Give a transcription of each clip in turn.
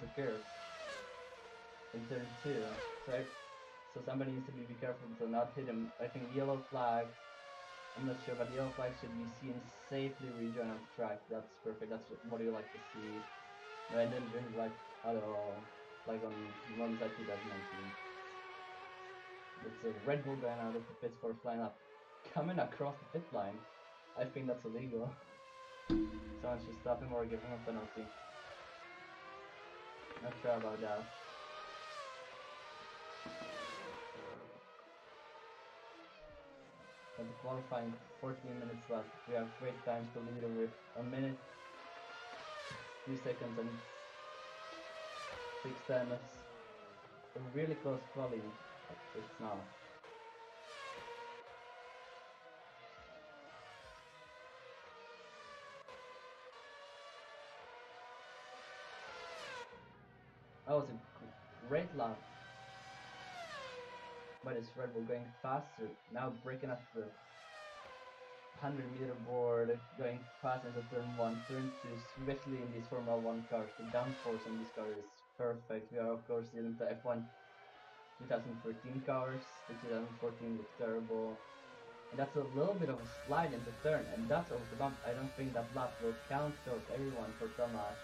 the curve in turn 2. So somebody needs to be careful to not hit him. I think yellow flag, I'm not sure, but yellow flag should be seen safely rejoin on the track. That's perfect, that's what you like to see. No endangering like at all, like on Lom1138. It's a Red Bull going out of the pits for flying up. Coming across the pit line. I think that's illegal. Someone should stop him or give him a penalty. Not sure about that. And the qualifying 14 minutes left. We have great times to lead with 1 minute, 3 seconds and 6 tenths. A really close quali. It's not. That was a great lap by this Red Bull, going faster. Now breaking up the 100-meter board, going fast into turn 1, turn 2, especially in these Formula 1 cars. The downforce on this car is perfect. We are of course dealing with the F1 2013 cars. The 2014 looked terrible. And that's a little bit of a slide into turn, and that's over the bump. I don't think that lap will count for everyone for Tomas.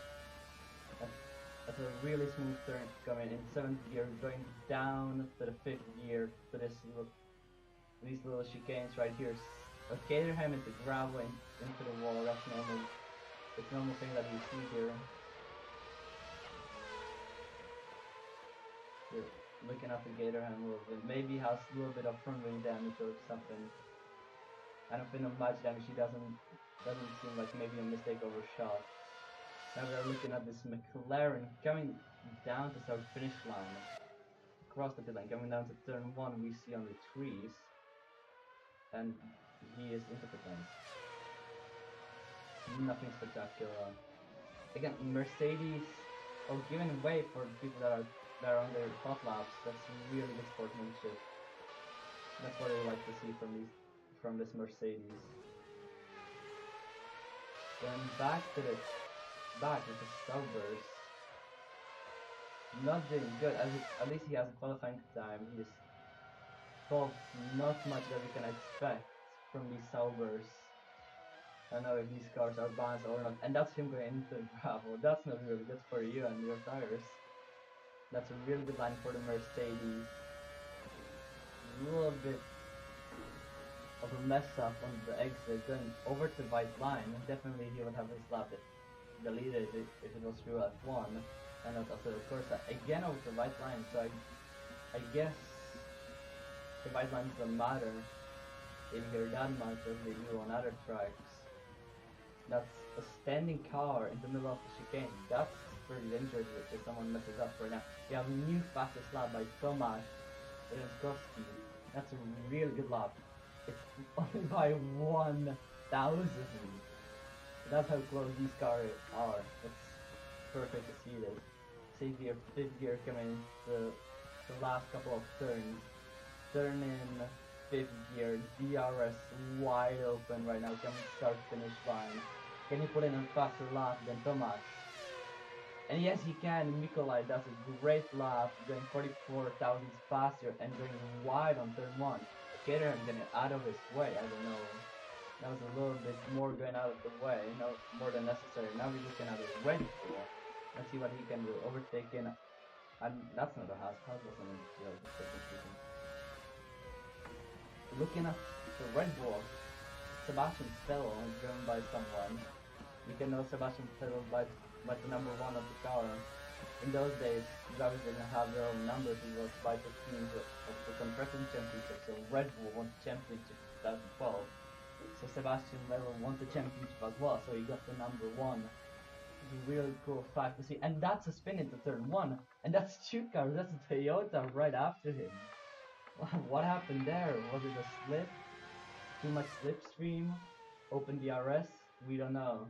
That's a really smooth turn coming in 7th gear, going down to the 5th gear to these little chicanes right here. A Caterham into gravel into the wall. That's normal. It's a normal thing that we see here. You're looking at the Caterham a little bit. Maybe has a little bit of front wing damage or something. I don't think much damage. He doesn't seem like maybe a mistake overshot. Now we're looking at this McLaren coming down to start finish line. Across the pit line, coming down to turn 1, we see on the trees. And he is into pit lane. Nothing spectacular. Again, Mercedes are giving way for people that are on their hot laps. That's really good sportsmanship. That's what I would like to see from this Mercedes. Then back with the Saubers. Not doing good. At least he has a qualifying time. He is 12th. Not much that we can expect from these Saubers. I don't know if these cars are balanced or not. And that's him going into the gravel. That's not really good for you and your tires. That's a really good line for the Mercedes. A little bit of a mess up on the exit, going over to white line. Definitely he would have his lap deleted if it was through F1 and not after the course. Again over the white line, so I guess the white line doesn't matter in here that much as they do on other tracks. That's a standing car in the middle of the chicane. That's pretty dangerous if someone messes up right now. We have a new fastest lap by Tomasz Ręczkowski. That's a really good lap. It's only by 1,000. That's how close these cars are. It's perfect to see this. 6th gear, 5th gear coming the last couple of turns. Turn in 5th gear, DRS wide open right now, coming start finish line. Can he put in a faster lap than Tomasz? And yes, he can. Mikolaj does a great lap, going 44 thousandths faster and going wide on turn 1. Caterham getting out of his way, I don't know. That was a little bit more going out of the way, no more than necessary. Now we're looking at a Red Bull. Let's see what he can do. Overtaking, and that's not a Haas. Haas wasn't in the field. Looking at the Red Bull, Sebastian Vettel is driven by someone. You can know Sebastian Vettel by the number 1 of the car. In those days, drivers didn't have their own numbers. It was by the teams of the Construction Championship. So Red Bull won the championship in 2012. So Sebastian Vettel won the championship as well. So he got the number 1. It's a really cool fact to see. And that's a spin into turn 1. And that's 2 cars. That's a Toyota right after him. What happened there? Was it a slip? Too much slipstream? Open DRS? We don't know.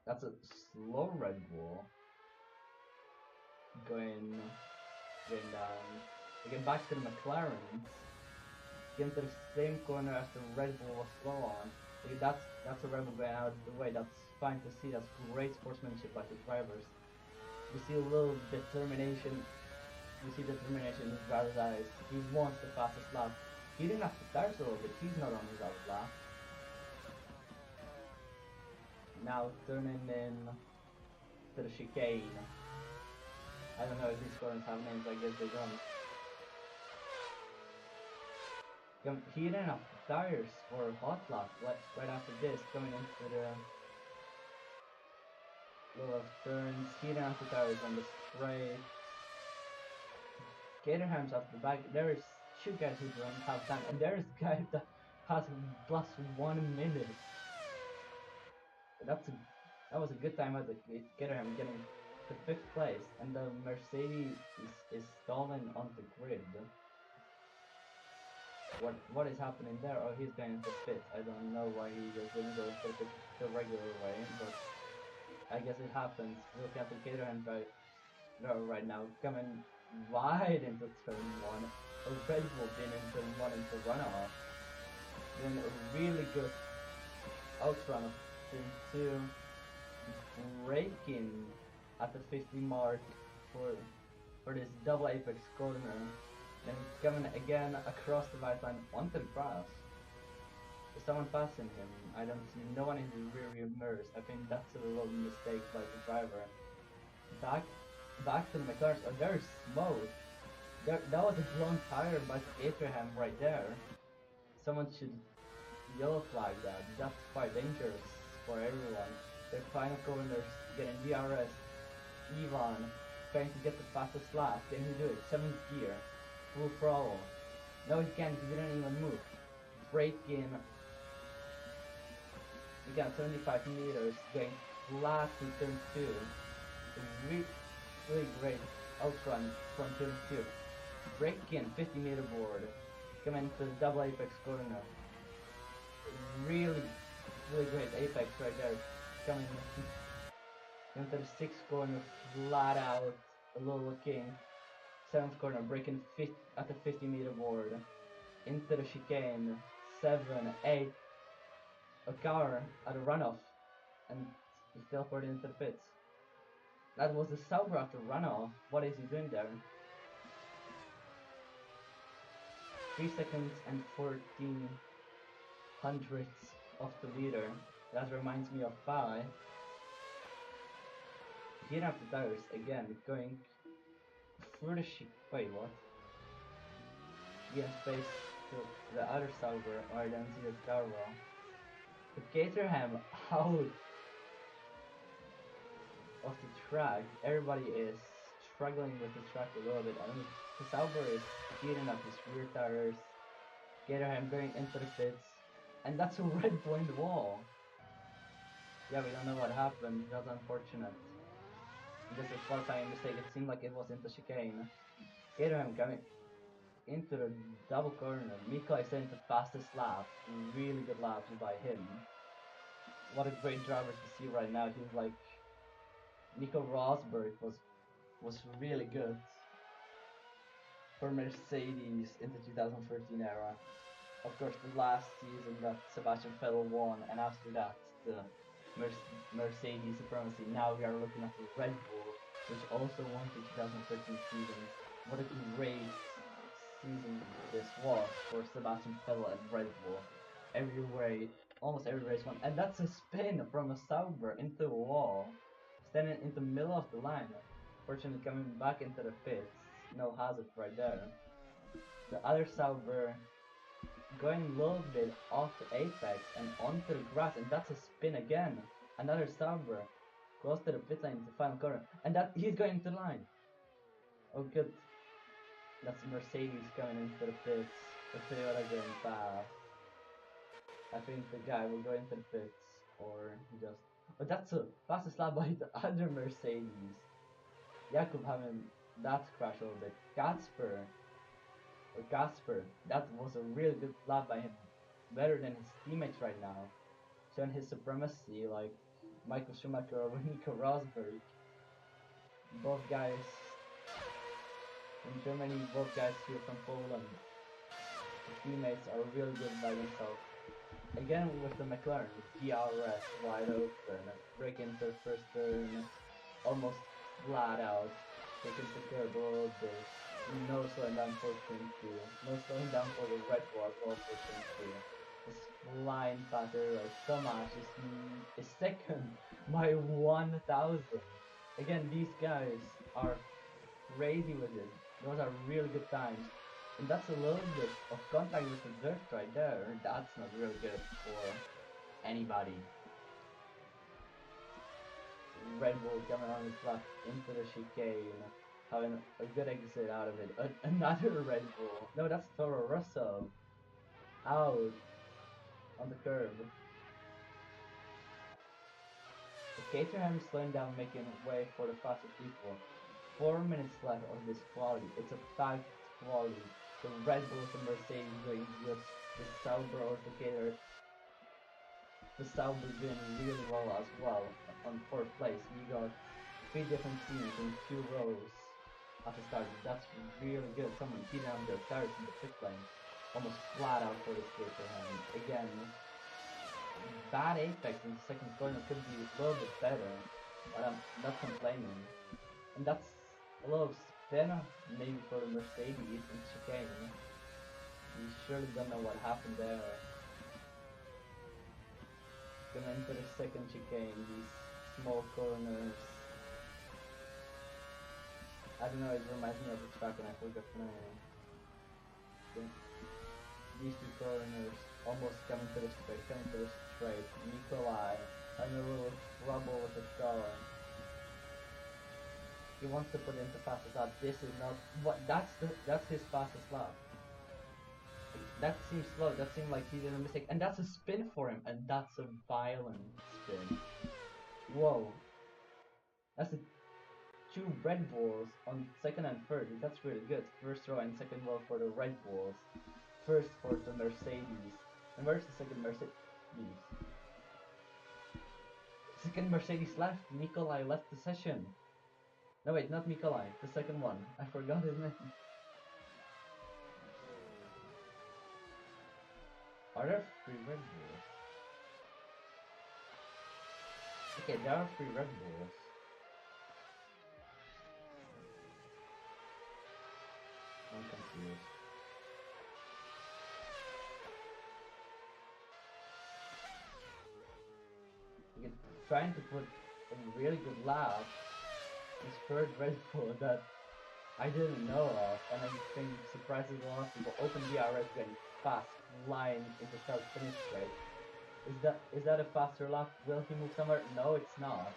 That's a slow Red Bull. Going down. Again, back to the McLarens. Get into the same corner as the Red Bull was slow on. That's a rebel going out of the way. That's fine to see. That's great sportsmanship by the drivers. We see a little determination. We see determination in his driver's eyes. He wants the fastest lap. He didn't have to tires a little bit. He's not on his out lap. Now turning in to the chicane. I don't know if these corners have names. I guess they don't. He didn't have the tires for a hot lap. Right after this, coming into the row of turns. He didn't have the tires on the straight. Caterham's off the back. There's two guys who don't have time, and there's a guy that has plus 1 minute. That was a good time at the Caterham getting to 5th place, and the Mercedes is stalling on the grid. What is happening there? Oh, he's going into pit. I don't know why he just didn't go into pit the regular way, but I guess it happens. Looking at the Caterham right now, coming wide into turn 1. A Red Bull being in turn 1 into runoff. Then a really good outrun of turn 2. Braking at the 50 mark for this double apex corner. Then coming again across the white line onto the grass. Is someone passing him? I don't see no one in the rear view mirrors. I think that's a little mistake by the driver. Back to the McLaren. Oh, there's smoke. That was a blown tire by Abraham right there. Someone should yellow flag that. That's quite dangerous for everyone. Their final corners getting DRS. Ivan trying to get the fastest lap. Can he do it? 7th gear. Full throttle. No, he can't. He didn't even move. Brake in. We got 75 meters going flat to turn 2. Really great outrun from turn 2. Brake in 50-meter board. Coming to the double apex corner. Really great apex right there. Coming into the 6th corner flat out. A little looking. 7th corner breaking at the 50-meter board. Into the chicane. 7, 8. A car at a runoff. And he's teleported into the pits. That was the Sauber after runoff. What is he doing there? 3 seconds and 14 hundredths of the leader. That reminds me of Pi. Here after tires again, going through the wait, what? He has face to the other Sauber, or I don't see the car well. The Caterham out of the track. Everybody is struggling with the track a little bit. I mean, the Sauber is heating up his rear tires. Caterham going into the pits. And that's a Red Bull in the wall. Yeah, we don't know what happened. That's unfortunate. Just a qualifying mistake. It seemed like it was into chicane. Caterham coming into the double corner. Mika is in the fastest lap. Really good laps by him. What a great driver to see right now. He's like Nico Rosberg was really good for Mercedes in the 2013 era. Of course, the last season that Sebastian Vettel won, and after that the Mercedes supremacy. Now we are looking at the Red Bull, which also won the 2013 season. What a great season this was for Sebastian Vettel and Red Bull. Almost every race won, and that's a spin from a Sauber into the wall, standing in the middle of the line. Fortunately, coming back into the pits, no hazard right there. The other Sauber going a little bit off the apex and onto the grass, and that's a spin again. Another Sauber close to the pit lane in the final corner, and that he's going into the line. Oh, good. That's Mercedes coming into the pits. The Toyota going fast. I think the guy will go into the pits, or he just. But that's a fastest lap by the other Mercedes. Jakub having that crash a little bit. Casper, that was a really good lap by him. Better than his teammates right now. Showing his supremacy like Michael Schumacher or Nico Rosberg. Both guys in Germany, both guys here from Poland. The teammates are really good by themselves. again with the McLaren, DRS wide open, break into first turn, almost flat out, take into curb a little bit, no slowing down for Prinky, no slowing down for the Red Bull as well for Prinky. Just flying past everybody. Thomas is second by 1,000. Again, these guys are crazy with it. Those are really good times. And that's a little bit of contact with the drift right there. That's not real good for anybody. Red Bull coming on his left into the chicane, having a good exit out of it. Another Red Bull. No, that's Toro Rosso. Out on the curb. Caterham is slowing down, making way for the faster people. 4 minutes left of this quality. It's a packed quality. The Red Bull and Mercedes doing just the Sauber altogether. The Sauber doing really well as well on 4th place. We got 3 different teams in 2 rows at the start. That's really good. Someone beating on their tires in the pit lane. Almost flat out for the Caterham. Again, bad apex in the second corner could be a little bit better, but I'm not complaining. And that's a little spin maybe for the Mercedes in chicane. You surely don't know what happened there. Gonna enter the second chicane, these small corners. I don't know, it reminds me of the track and I forgot the name. These 2 corners almost coming to the straight, Nikolai having a little trouble with the car. He wants to put into fastest lap. This is not what that's his fastest lap. That seems slow, that seemed like he did a mistake. And that's a spin for him, and that's a violent spin. Whoa. That's a 2 Red Bulls on second and third. That's really good. First row and second row for the Red Bulls. First for the Mercedes. And where's the second Mercedes? Second Mercedes left. Nikolai left the session. No wait, not Nikolai. The second one. I forgot his name. Are there 3 Red Bulls? Okay, there are 3 Red Bulls. I'm confused. Trying to put a really good lap. This third Red Bull that I didn't know of, and I think surprises a lot of people. Open DRS getting fast, line into start finish straight. Is that a faster lap? Will he move somewhere? No, it's not.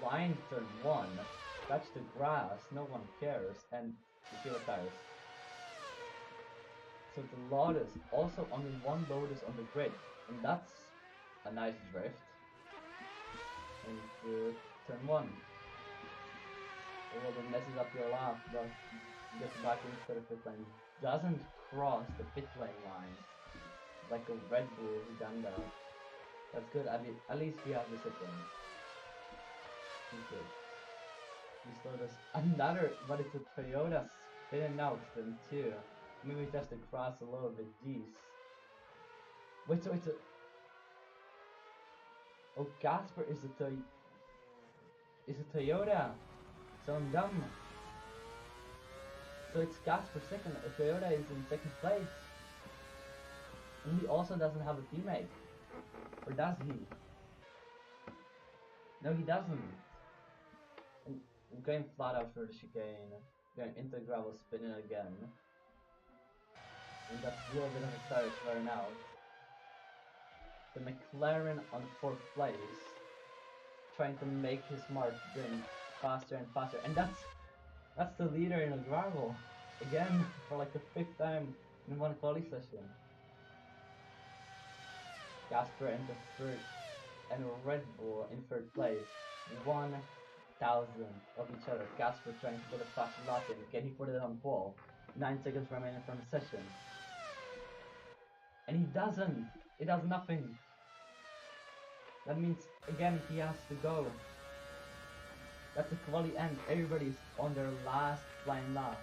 Line turn 1, touch the grass, no one cares, and the killer tires. So the Lotus, also only 1 Lotus on the grid, and that's a nice drift. And turn 1. A little bit messes up your lap, but gets back into the pit lane. Doesn't cross the pit lane line like a Red Bull who done that. That's good. At least he has discipline. He's good. He slowed us another, but it's a Toyota spinning out then too. Maybe just across a little bit. Jeez. Wait, so it's a. Oh, Casper is a Toyota. So I'm dumb. So it's Casper second. Toyota is in second place. And he also doesn't have a teammate. Or does he? No, he doesn't. And I'm going flat out for the chicane. Going into gravel, spinning again. And that's a little bit of a tire wearing out. The McLaren on 4th place. Trying to make his mark, going faster and faster. And that's the leader in a gravel. Again, for like the 5th time in one quali session. Casper in the 3rd, and Red Bull in 3rd place. 1,000 of each other. Casper trying to put a fast lap in. Can he put it on pole? 9 seconds remaining from the session. And he doesn't. It does nothing. That means, again, he has to go. That's the quali end. Everybody's on their last flying lap.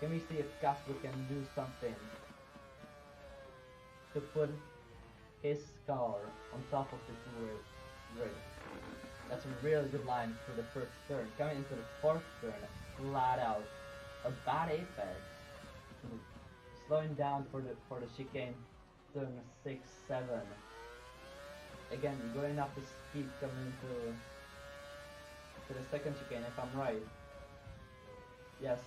Can we see if Casper can do something to put his car on top of the grid. That's a really good line for the first turn. Coming into the fourth turn, flat out a bad apex. Slowing down for the chicane, turn 6, 7. Again, going up the speed coming into to the second chicane if I'm right. Yes.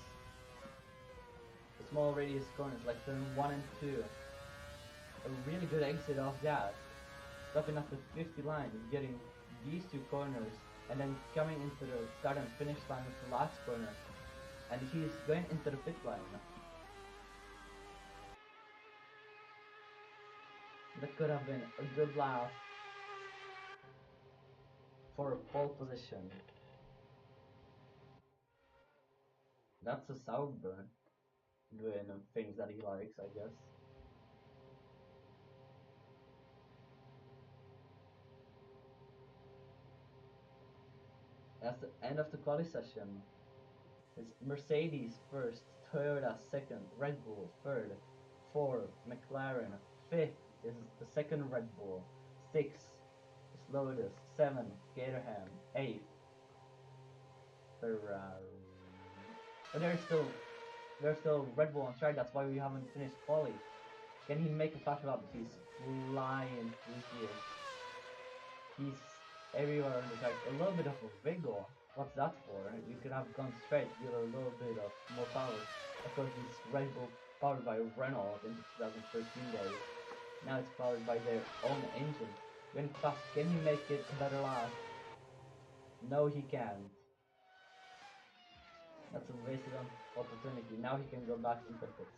The small radius corners like turn 1 and 2. A really good exit off that. Stopping at the 50 line, getting these two corners, and then coming into the start and finish line with the last corner. And he's going into the pit line. That could have been a good lap for a pole position. That's a Sauber doing things that he likes, I guess. That's the end of the quali session. It's Mercedes first, Toyota second, Red Bull third, fourth, McLaren, fifth is the second Red Bull, sixth is Lotus, seventh, Caterham, eighth, Ferrari. But there's still Red Bull on track, that's why we haven't finished quali. Can he make a fast lap? He's flying through here. He's everywhere on the track. A little bit of a wiggle. What's that for? You could have gone straight with a little bit of more power. Of course, it's Red Bull powered by Renault in the 2013 days. Now it's powered by their own engine. When fast, can he make it a better lap? No, he can't. That's a wasted opportunity. Now he can go back into pits.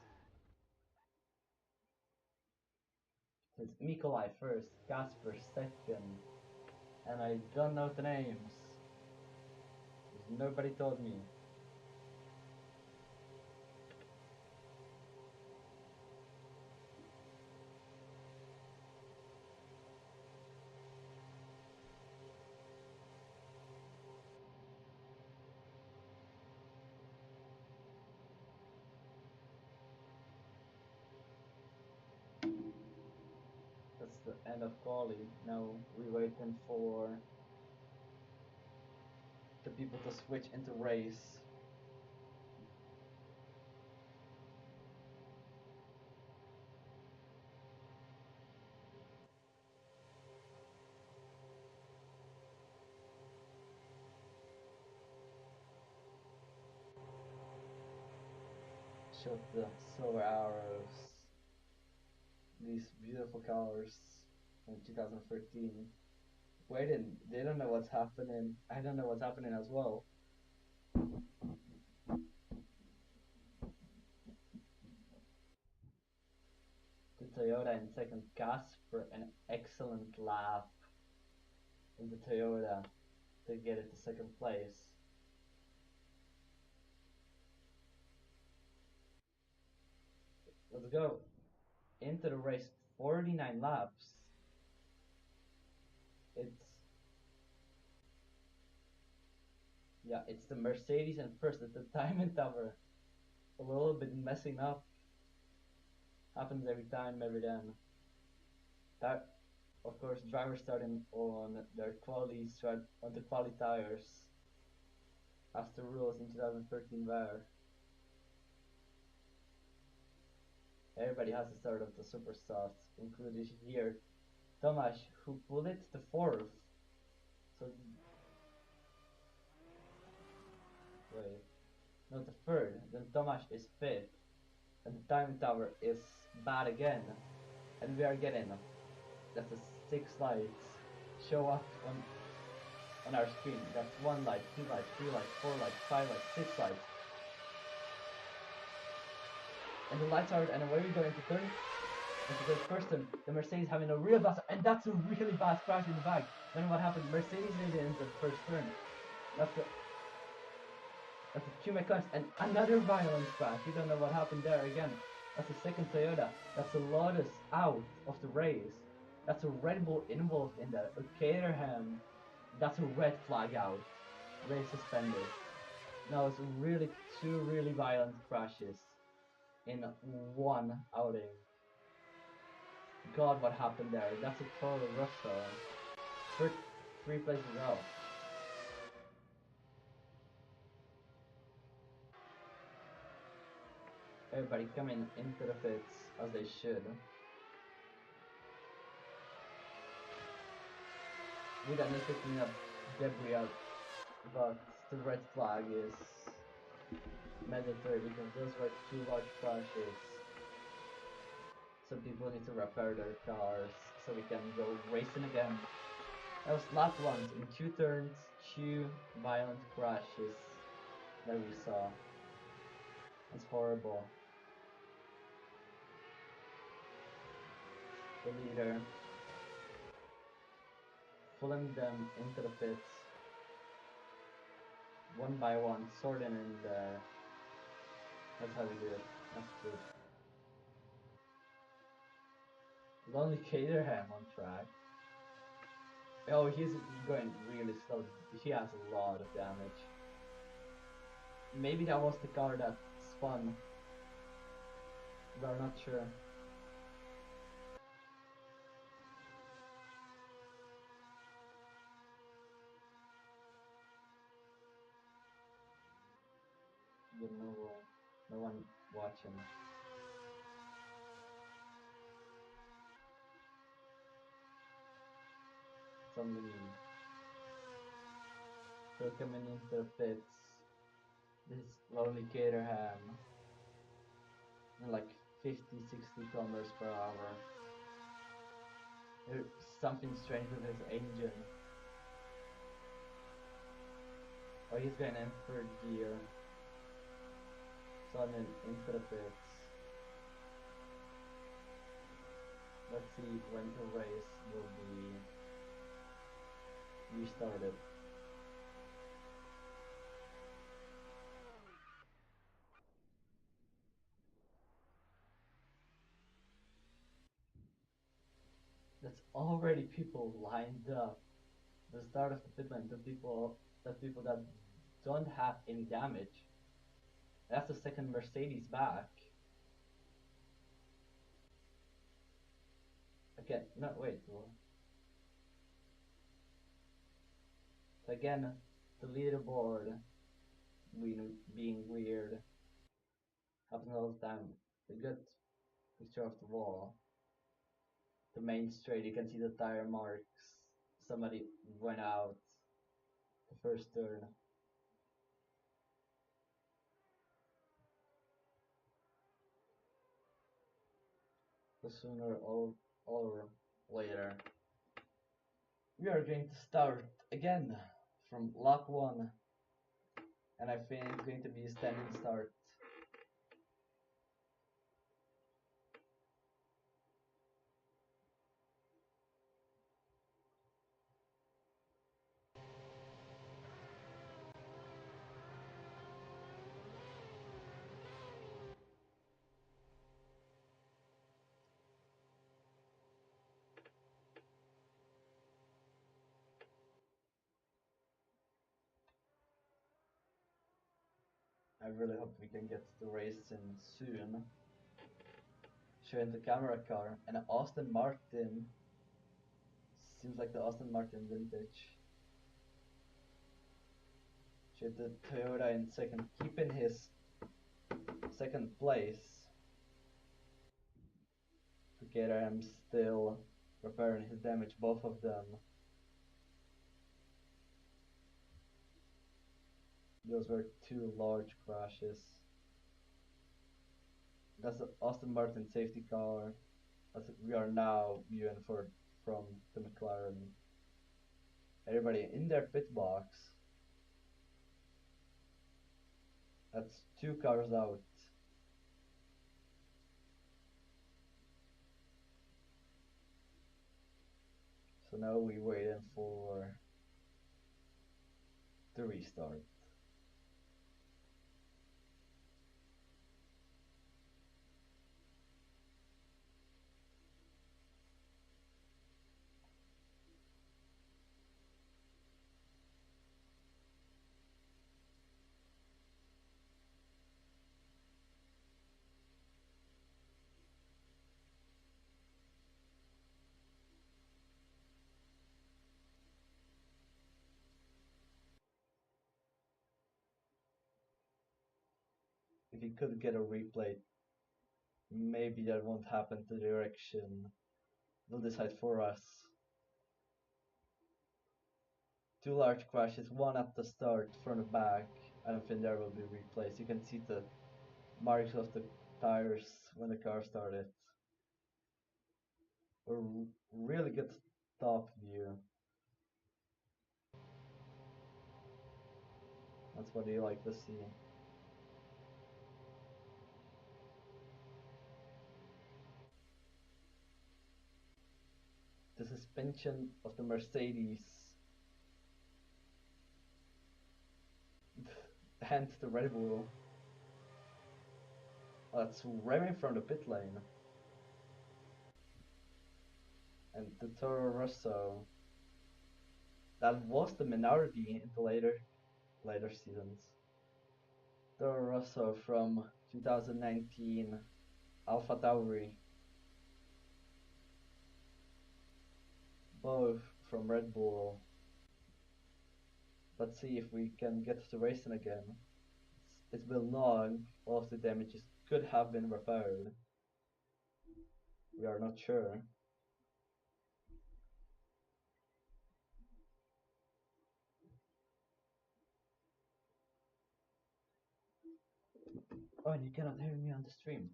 It's Nikolai first, Casper second, and I don't know the names. Nobody told me. That's the end of quali. Now we're waiting for the people to switch into race. Shot the silver arrows. These beautiful colors from 2013. Waiting, they don't know what's happening. I don't know what's happening as well. The Toyota in second, Casper, an excellent lap in the Toyota to get it to second place. Let's go into the race. 49 laps. It's the Mercedes and first at the Diamond Tower. A little bit messing up. Happens every time, every then. That, of course, drivers starting on their on the quality tires as the rules in 2013 were. Everybody has to start at the super soft, including here Tomasz, who pulled it to fourth. So wait, no, the third. Then Tomasz is fifth, and the time tower is bad again, and we are getting that the 6 lights show up on our screen. That's 1 light, 2 lights, 3 lights, 4 lights, 5 lights, 6 lights. And the lights are, and away we go into turn. Into the first turn, the Mercedes having a real bad, and that's a really bad crash in the back. Then what happened? Mercedes made it into the first turn. That's the 2 mechanics, and another violent crash. We don't know what happened there again. That's the second Toyota. That's a Lotus out of the race. That's a Red Bull involved in that. A Caterham. That's a red flag out. Race suspended. Now it's really 2 really violent crashes in 1 outing. God, what happened there? That's a total rush hour. First, three places out. Everybody coming into the pits as they should. We don't need to clean up debris out, but the red flag is mandatory because those were two large crashes. So people need to repair their cars so we can go racing again. That was lap ones in 2 turns, 2 violent crashes that we saw. That's horrible. The leader pulling them into the pits one by one, sorting in there. That's how we do it. That's good. Lonely Caterham on track. Oh, he's going really slow. He has a lot of damage. Maybe that was the car that spun. We're not sure. You know, no one watching. It's only me. So coming into the pits. This Lonely Caterham. Like 50-60 kilometers per hour. There's something strange with his engine. Oh, he's going in third gear. So I'm into the pits. Let's see when the race will be restarted. That's already people lined up. The start of the pit lane, the people that don't have any damage. That's the second Mercedes back. Okay, no wait. Again, the leaderboard being weird. Happens all the time. A good picture of the wall. The main straight, you can see the tire marks. Somebody went out the first turn. So sooner or later, we are going to start again from lap 1, and I think it's going to be a standing start. I really hope we can get the race in soon. Showing the camera car and Aston Martin. Seems like the Aston Martin vintage. Showed the Toyota in second, keeping his second place. Together I'm still repairing his damage, both of them. Those were two large crashes. That's the Aston Martin safety car. We are now viewing from the McLaren. Everybody in their pit box. That's two cars out. So now we're waiting for the restart. we could get a replay, maybe that won't happen. The direction will decide for us. Two large crashes, one at the start from the back. I don't think there will be replays. You can see the marks of the tires when the car started. A really good top view. That's what you like to see. The suspension of the Mercedes and the Red Bull. That's revving from the pit lane. And the Toro Rosso. That was the minority in the later seasons. Toro Rosso from 2019, Alpha Tauri, both from Red Bull. Let's see if we can get to racing again. It's been long, all of the damages could have been repaired. We are not sure. Oh, and you cannot hear me on the stream.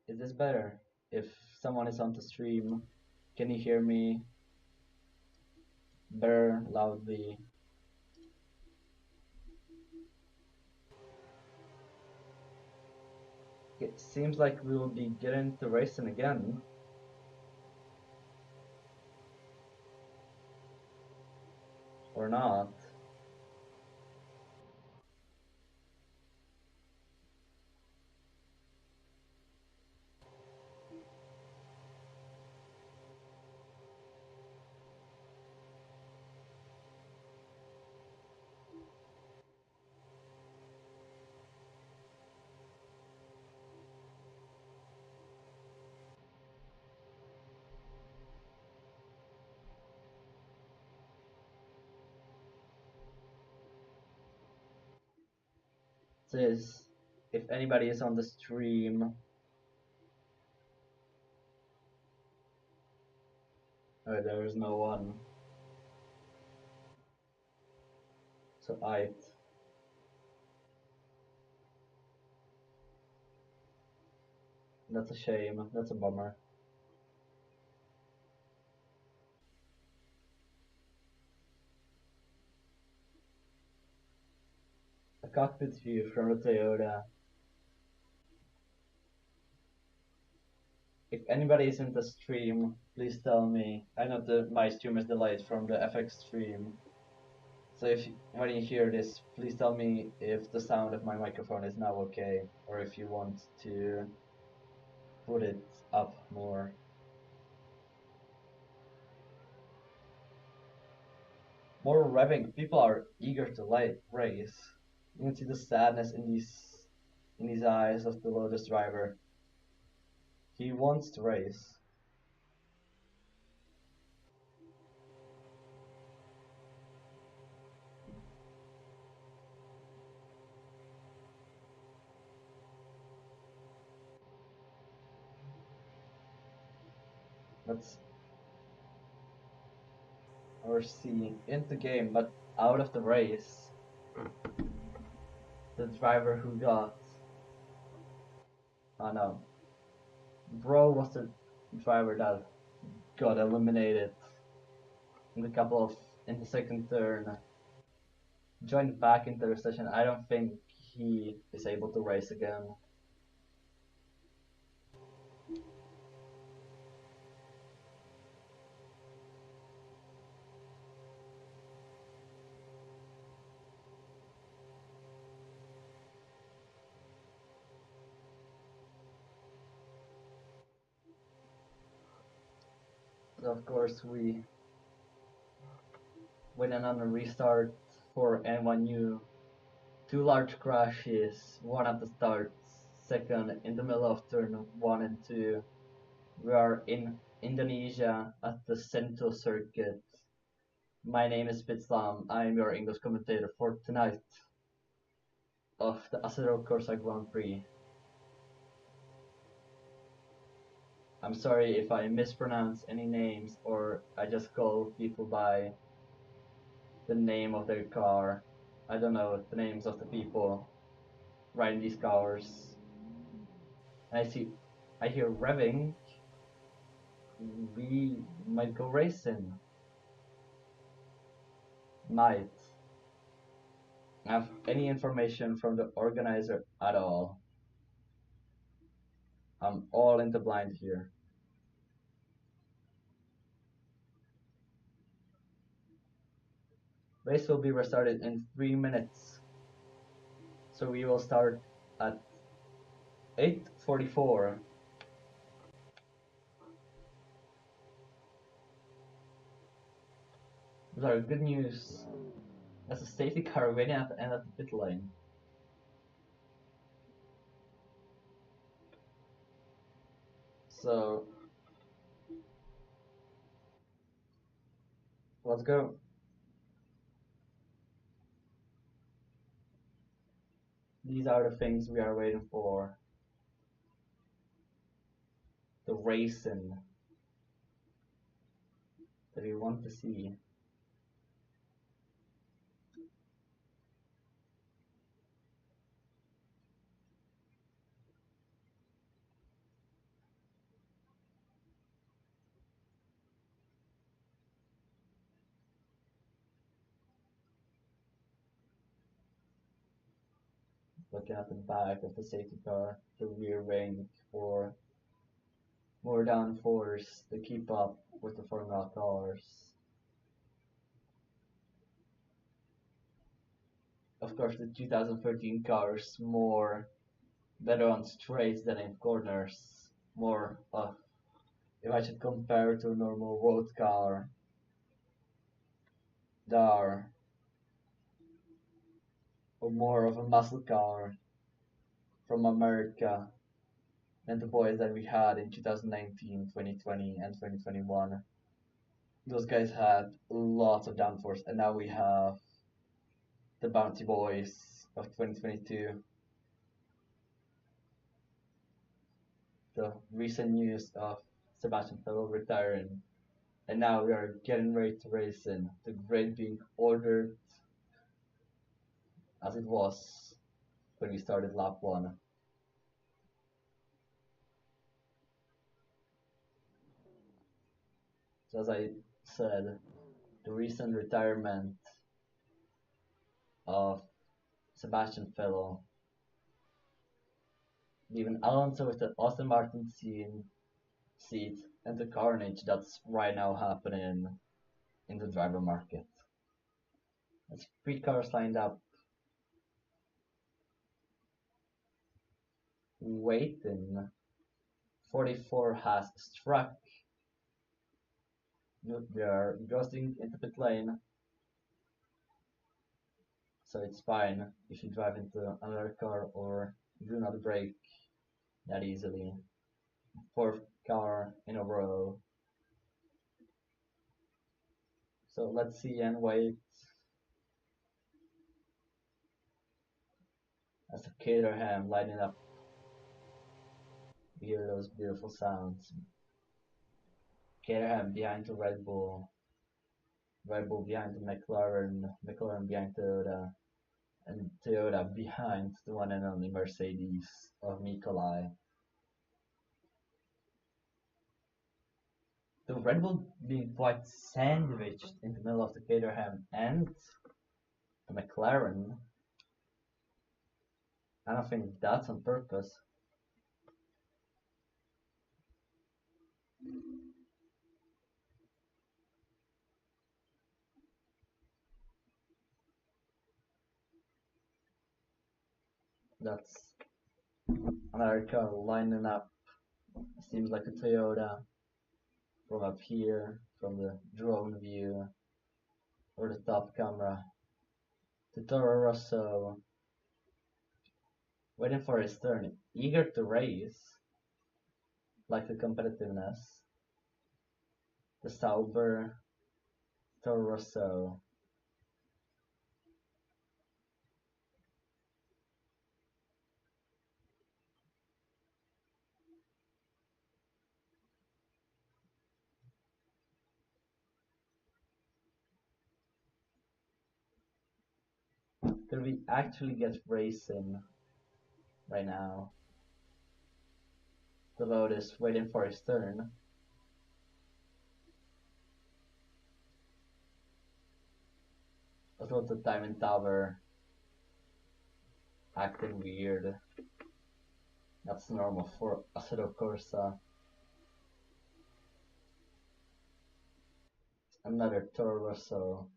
Is this better? If someone is on the stream, can you hear me better, loudly? It seems like we will be getting to racing again. Or not. Says if anybody is on the stream. Oh, there is no one. So that's a shame. That's a bummer. A cockpit view from the Toyota. If anybody is in the stream, please tell me. I know that my stream is delayed from the FX stream. So if when you hear this, please tell me if the sound of my microphone is now okay, or if you want to put it up more. More revving. People are eager to race. You can see the sadness in these eyes of the Lotus driver. He wants to race. That's our C in the game, but out of the race. The driver who got, oh no, Bro was the driver that got eliminated in in the second turn. Joined back into the session. I don't think he is able to race again. So of course we went on a restart for N1U. Two large crashes, one at the start, second in the middle of turn 1 and 2. We are in Indonesia at the Sentul circuit. My name is Spitzlam. I'm your English commentator for tonight of the Acero Corsa Grand Prix. I'm sorry if I mispronounce any names or I just call people by the name of their car. I don't know the names of the people riding these cars. I hear revving. We might go racing. Might have any information from the organizer at all. I'm all in the blind here. Race will be restarted in 3 minutes. So we will start at 8:44. Those are good news. That's a safety car waiting at the end of the pit lane. So let's go. These are the things we are waiting for. The racing that we want to see. Looking at the back of the safety car, the rear wing for more downforce to keep up with the Formula cars. Of course, the 2013 cars more better on straights than in corners. More if I should compare to a normal road car, they are more of a muscle car from America than the boys that we had in 2019, 2020, and 2021. Those guys had lots of downforce, and now we have the Bounty Boys of 2022. The recent news of Sebastian Vettel retiring, and now we are getting ready to race in. The grid being ordered as it was when we started lap 1. So as I said, the recent retirement of Sebastian Vettel, leaving Alonso with the Aston Martin seat, and the carnage that's right now happening in the driver market. There's 3 cars lined up, waiting. 44 has struck. They are ghosting into pit lane, so it's fine if you drive into another car or do not brake that easily. 4th car in a row. So let's see and wait as the Caterham lining up. We hear those beautiful sounds. Caterham behind the Red Bull behind the McLaren behind Toyota, and Toyota behind the one and only Mercedes of Nikolai. The Red Bull being quite sandwiched in the middle of the Caterham and the McLaren. I don't think that's on purpose. That's another car lining up. Seems like a Toyota from up here, from the drone view or the top camera. The Toro Rosso waiting for his turn, eager to race, like the competitiveness. The Sauber Toro Rosso. Could we actually get racing right now? The Lotus waiting for his turn. Also the Diamond Tower acting weird. That's normal for Assetto Corsa. Another Toro Rosso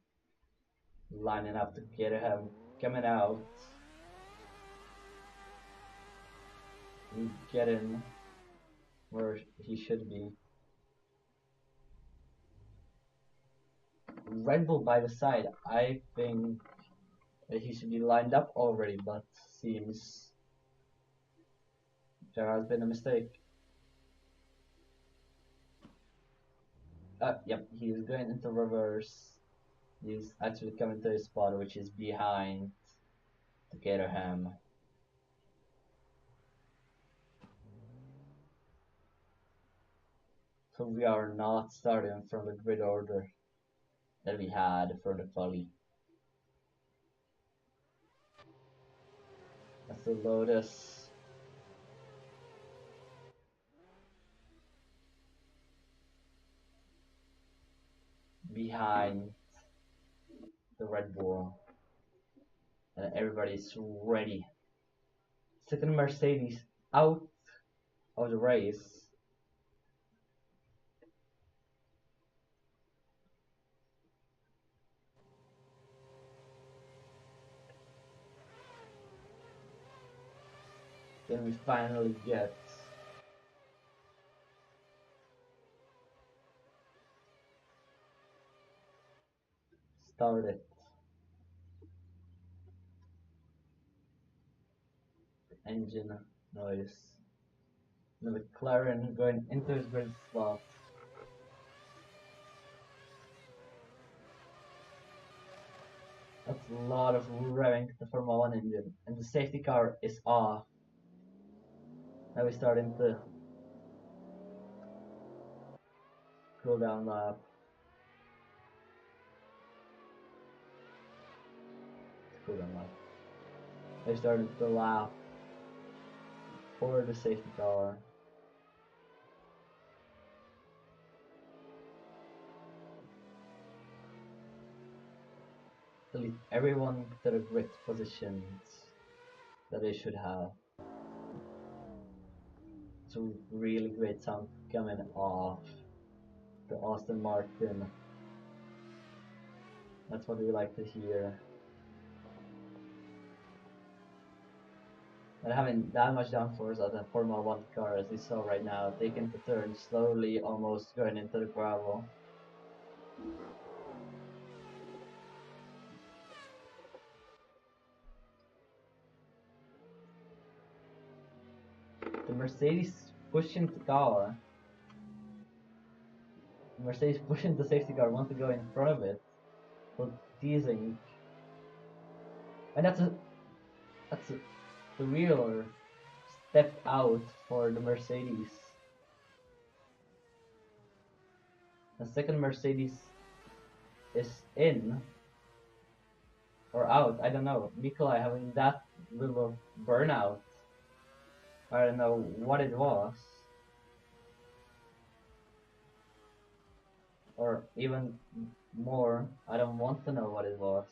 lining up to get him coming out. And getting where he should be. Red Bull by the side. I think that he should be lined up already, but seems there has been a mistake. Yep, he's going into reverse. He's actually coming to his spot, which is behind the Caterham. So we are not starting from the grid order that we had for the quali. That's the Lotus. Behind the Red Bull. And everybody's ready. Second Mercedes out of the race. Then we finally get started. Engine noise. The McLaren going into his grid slot. That's a lot of revving the Formula 1 engine. And the safety car is off. Now we're starting to cool down lap. Cool down lap. They started the lap for the safety car. Delete everyone to the grid positions that they should have. It's a really great sound coming off the Aston Martin. That's what we like to hear. And having that much downforce as a Formula 1 car, as we saw right now, taking the turn slowly, almost going into the gravel. The Mercedes pushing the car. The Mercedes pushing the safety car, want to go in front of it, for teasing. And that's the real step out for the Mercedes. The second Mercedes is in or out, I don't know. Nikolai having that little burnout. I don't know what it was. Or even more, I don't want to know what it was.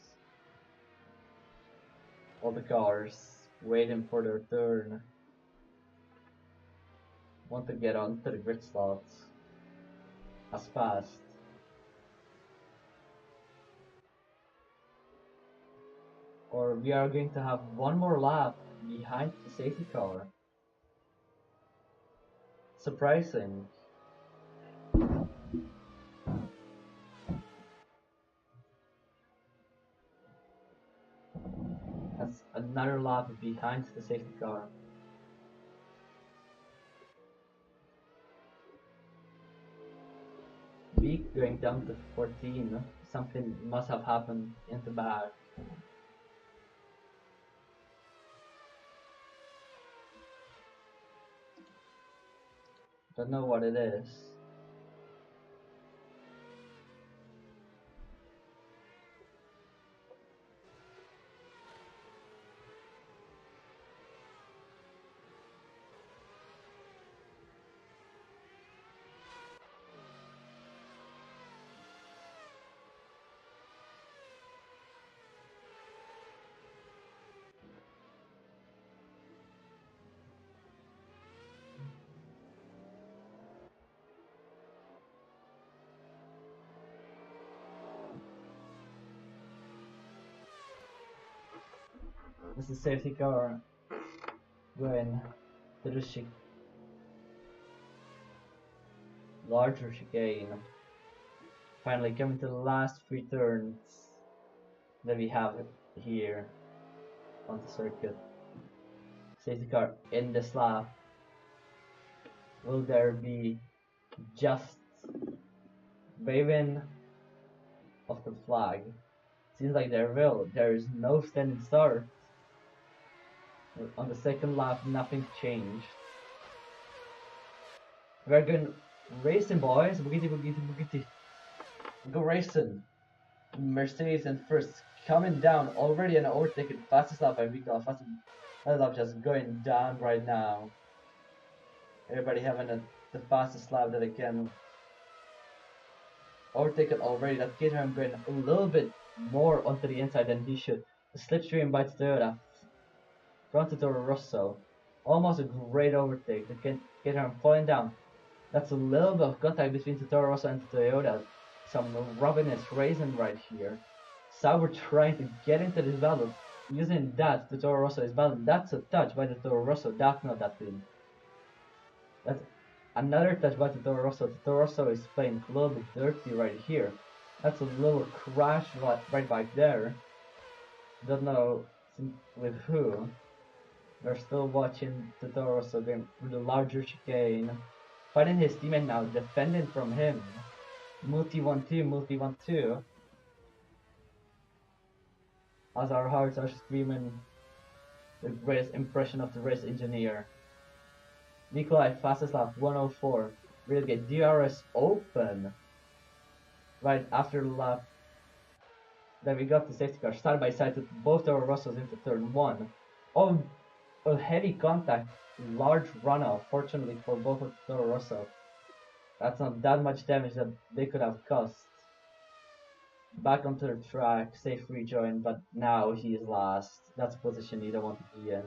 All the cars waiting for their turn. Want to get onto the grid slots as fast. Or we are going to have one more lap behind the safety car. Surprising. That's another lap behind the safety car. weak, going down to 14. Something must have happened in the back. Don't know what it is. This is safety car going to the larger chicane. Finally coming to the last 3 turns that we have here on the circuit. Safety car in this lap. Will there be just waving of the flag? Seems like there will. There is no standing start. On the second lap, nothing changed. We're going racing, boys. Boogity, boogity, boogity. Go racing. Mercedes in first, coming down already an overtaken. Fastest lap by Rico. Fastest lap just going down right now. Everybody having the fastest lap that they can. Overtaken already. That Caterham going a little bit more onto the inside than he should. The slipstream by Toyota. Front to Toro Rosso. Almost a great overtake. The Caterham falling down. That's a little bit of contact between the Toro Rosso and the Toyota. Some rubbiness racing right here. Sauber trying to get into this battle. Using that, the Toro Rosso is battling. That's a touch by the Toro Rosso. That's not that thing. That's another touch by the Toro Rosso. The Toro Rosso is playing a little bit dirty right here. That's a little crash right back there. Don't know with who. We're still watching the Toro Rosso going through the larger chicane. Fighting his teammate now, defending from him. Multi 1-2, multi 1-2. As our hearts are screaming the greatest impression of the race engineer. Nikolai fastest lap 104. We'll get DRS open right after the lap that we got the safety car side by side with both Toro Rossos into turn 1. Oh, a heavy contact, large runoff, fortunately for both of Toro Rosso. That's not that much damage that they could have caused. Back onto the track, safe rejoin, but now he is last. That's a position you don't want to be in.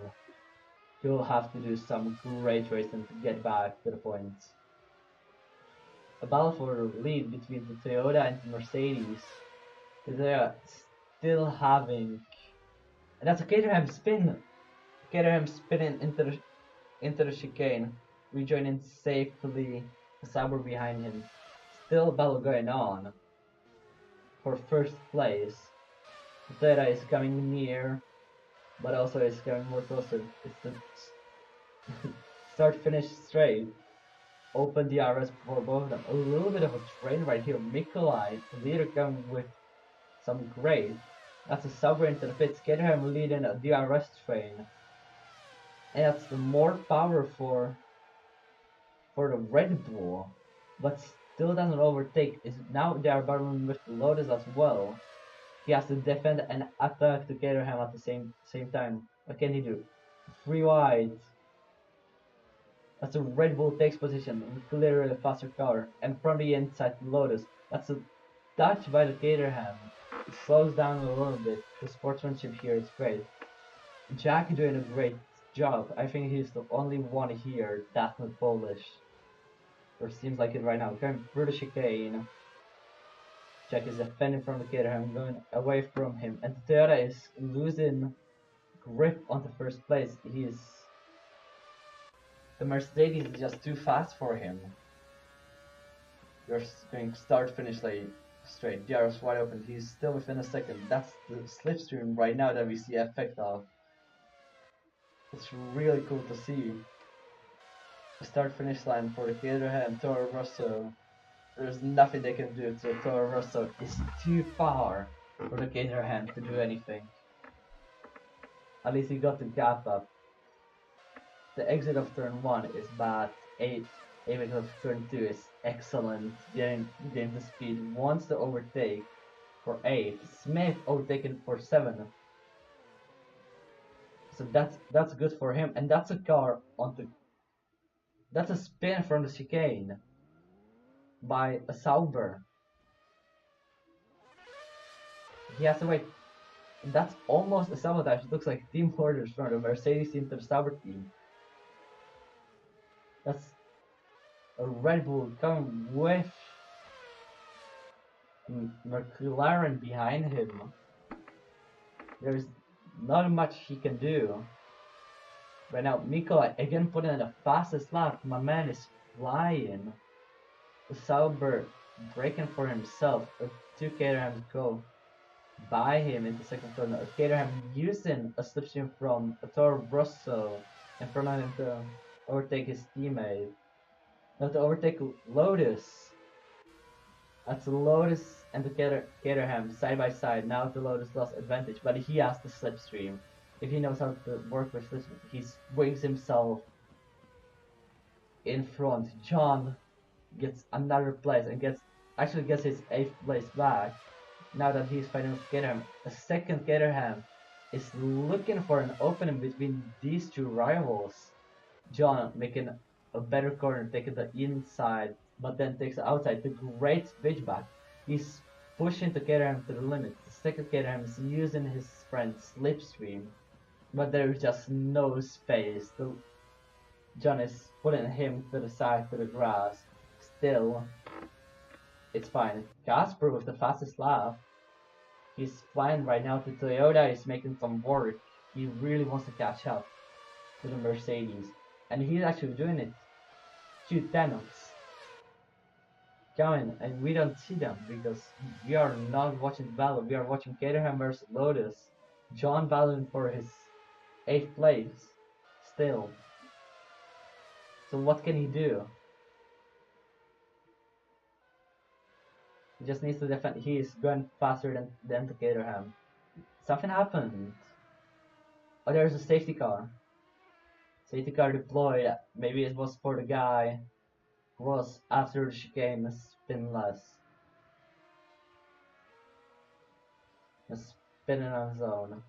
He'll have to do some great racing to get back to the points. A battle for the lead between the Toyota and the Mercedes. They're still having... And that's a Caterham spin! Caterham spinning into the chicane, rejoining safely, Sauber behind him. Still battle going on for first place. Toyota is coming near, but also is coming more closer. It's the start-finish straight. Open DRS for both of them. A little bit of a train right here. Mikolai, the leader, coming with some grade. That's a Sauber into the pits. Caterham leading a DRS train. And that's the more power for the Red Bull, but still doesn't overtake. Now they are battling with the Lotus as well. He has to defend and attack to Caterham at the same time. What can he do? 3 wide. That's a Red Bull takes position and clearly a faster car. And from the inside, Lotus. That's a touch by the Caterham. It slows down a little bit. The sportsmanship here is great. Jack doing a great job. I think he's the only one here that's not Polish. Or seems like it right now. Going through the chicane. Jack is defending from the Caterham, going away from him. And Toyota is losing grip on the first place. The Mercedes is just too fast for him. They're going start-finish like straight. DRS wide open. He's still within a second. That's the slipstream right now that we see effect of. It's really cool to see. The start-finish line for the Caterham Toro Rosso. There's nothing they can do to Toro Rosso. It's too far for the Caterham to do anything. At least he got the gap up. The exit of turn 1 is bad. Apex of turn 2 is excellent. Getting the speed. Wants to overtake for 8. Smith overtaken for 7. So that's good for him. And that's a car onto. That's a spin from the chicane by a Sauber. He has to wait. That's almost a sabotage. It looks like team orders from the Mercedes team to the Sauber team. That's a Red Bull coming with McLaren behind him. There's not much he can do. Right now, Mikola again put in the fastest lap. My man is flying. Sauber breaking for himself. 2 Caterhams go by him into second corner. Caterham using a slipstream from Toro Rosso in front of him to overtake his teammate. Now to overtake Lotus. That's Lotus and the Caterham side by side. Now the Lotus lost advantage, but he has the slipstream. If he knows how to work with slipstream, he swings himself in front. John gets another place and actually gets his 8th place back. Now that he's fighting with Caterham, a second Caterham is looking for an opening between these 2 rivals. John making a better corner, taking the inside, but then takes the outside. The great switchback. He's pushing the Caterham to the limit. The second Caterham is using his friend's slipstream, but there's just no space. John is putting him to the side, to the grass. Still, it's fine. Casper with the fastest lap. He's flying right now to Toyota. He's making some work. He really wants to catch up to the Mercedes. And he's actually doing it. 2 Tenox coming, and we don't see them because we are not watching the battle. We are watching Caterham versus Lotus. John battling for his 8th place still. So what can he do? He just needs to defend. He is going faster than the Caterham. Something happened. Oh, there's a safety car. Safety car deployed. Maybe it was for the guy who was after the chicane spinless. Spinning on his own.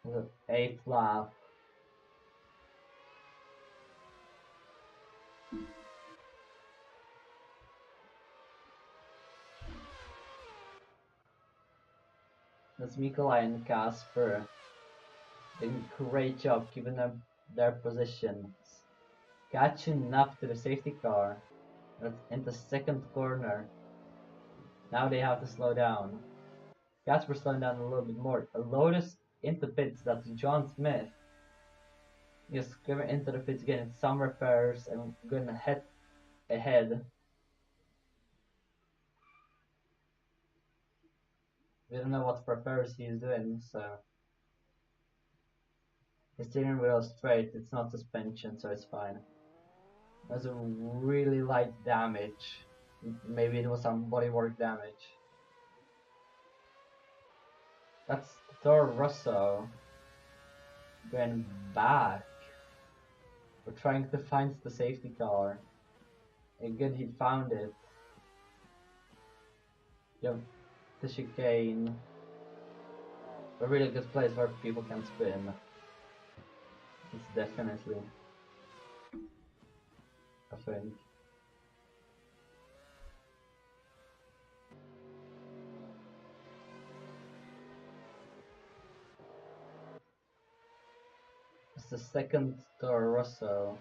The 8th lap. That's Mikolai and Casper doing a great job keeping them their positions. Catching up to the safety car. That's in the second corner. Now they have to slow down. Casper slowing down a little bit more. A Lotus into pits. That's John Smith. Just coming into the pits, getting some repairs and going to head ahead. We don't know what repairs he's doing, so the steering wheel is straight. It's not suspension, so it's fine. There's a really light damage. Maybe it was some bodywork damage. That's Toro Rosso going back. We're trying to find the safety car. Again, he found it. You have the chicane. A really good place where people can spin. It's definitely, I think. It's the second Toro Rosso.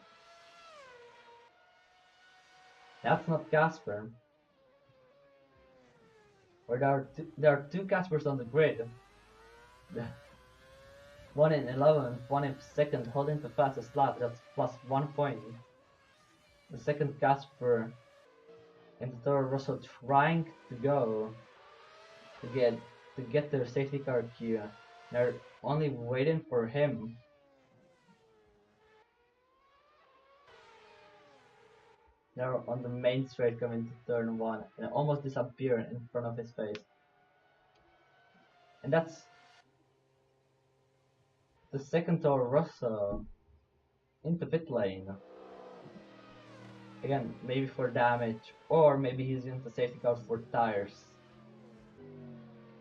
That's not Casper. Or there are two Caspers on the grid. One in 11th, one in second, holding the fastest lap. That's plus 1 point. The second Casper in the Toro Rosso trying to go to get their safety car queue. They're only waiting for him. They're on the main straight coming to turn one and almost disappear in front of his face. And that's the second Toro Rosso into pit lane. Again, maybe for damage, or maybe he's using the safety car for tires.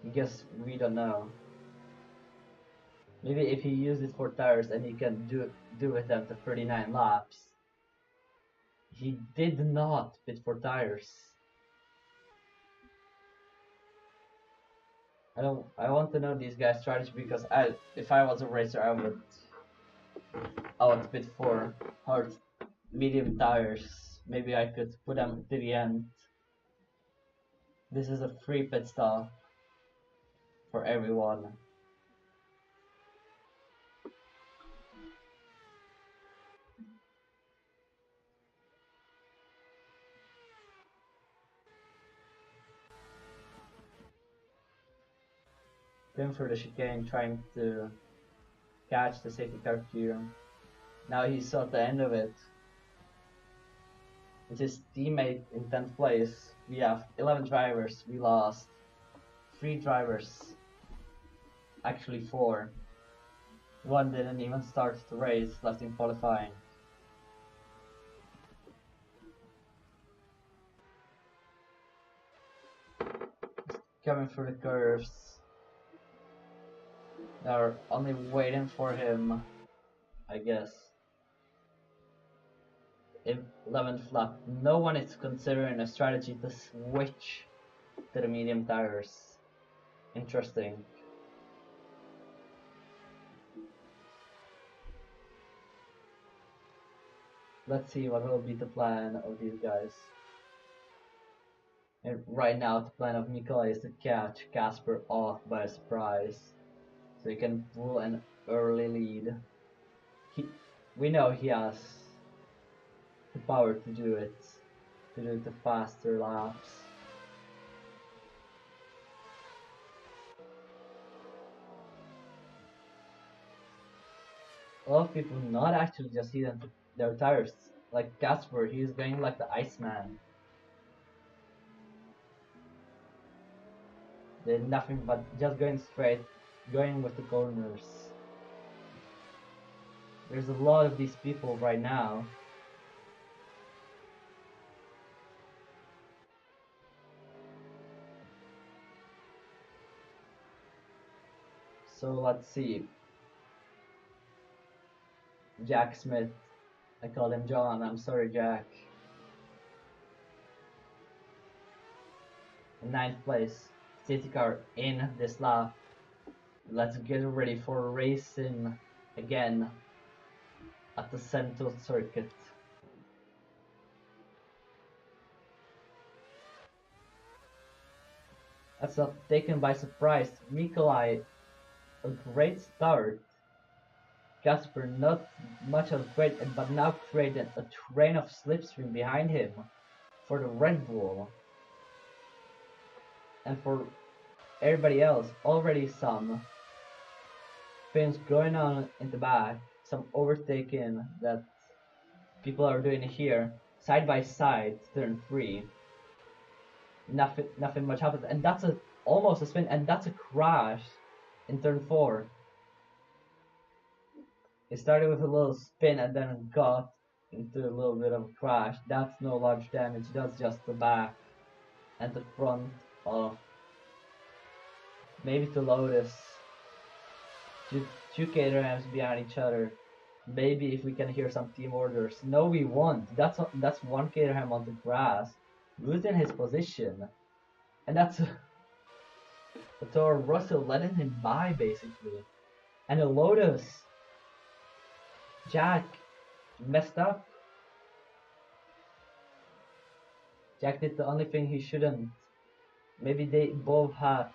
I guess we don't know. Maybe if he used it for tires and he can do with them to 39 laps. He did not pit for tires. I want to know these guys' strategy because if I was a racer I would pit for hard medium tires. Maybe I could put them to the end. This is a free pit stop for everyone. Going for the chicane, trying to catch the safety car queue. Now he saw the end of it. With his teammate in 10th place, we have 11 drivers. We lost 3 drivers. Actually 4. One didn't even start the race, left in qualifying. Coming through the curves. They're only waiting for him, I guess. 11th lap. No one is considering a strategy to switch to the medium tires. Interesting. Let's see what will be the plan of these guys. And right now the plan of Mikola is to catch Casper off by a surprise. So he can pull an early lead. We know he has the power to do it. To do the faster laps. A lot of people not actually just see their tires. Like Casper, he's going like the Iceman. They're nothing but just going straight, going with the corners. There's a lot of these people right now. So let's see. Jack Smith. I called him John. I'm sorry, Jack. In 9th place. Safety car in this lap. Let's get ready for racing again at the Central Circuit. That's not taken by surprise. Nikolai, a great start. Casper, not much of great, but now created a train of slipstream behind him for the Red Bull. And for everybody else, already some things going on in the back, some overtaking that people are doing here, side by side, turn 3. Nothing much happens, and that's almost a spin, and that's a crash in turn 4. It started with a little spin and then got into a little bit of a crash. That's no large damage, that's just the back and the front of maybe to Lotus. Two Caterhams behind each other. Maybe if we can hear some team orders. No, we won't. That's one Caterham on the grass, losing his position, and that's a Toro Rosso letting him by basically, and a Lotus. Jack messed up. Jack did the only thing he shouldn't. Maybe they both have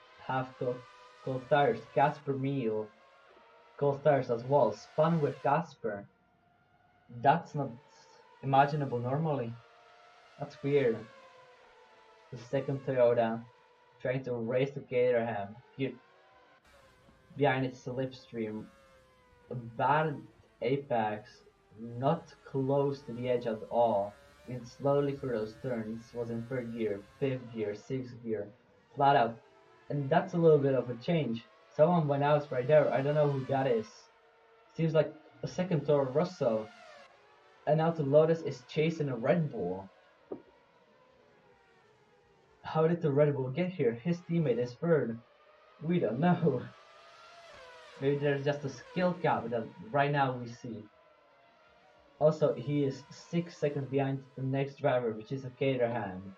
cold tires. Casper Meal, cold tires as well. Spun with Casper. That's not imaginable normally. That's weird. The second Toyota trying to race to Caterham. Behind its slipstream. A bad apex, not close to the edge at all. Went slowly for those turns, was in third gear, fifth gear, sixth gear, flat out. And that's a little bit of a change. Someone went out right there, I don't know who that is. Seems like a second Toro Rosso. And now the Lotus is chasing a Red Bull. How did the Red Bull get here? His teammate is third. We don't know. Maybe there's just a skill cap that right now we see. Also, he is 6 seconds behind the next driver, which is a Caterham.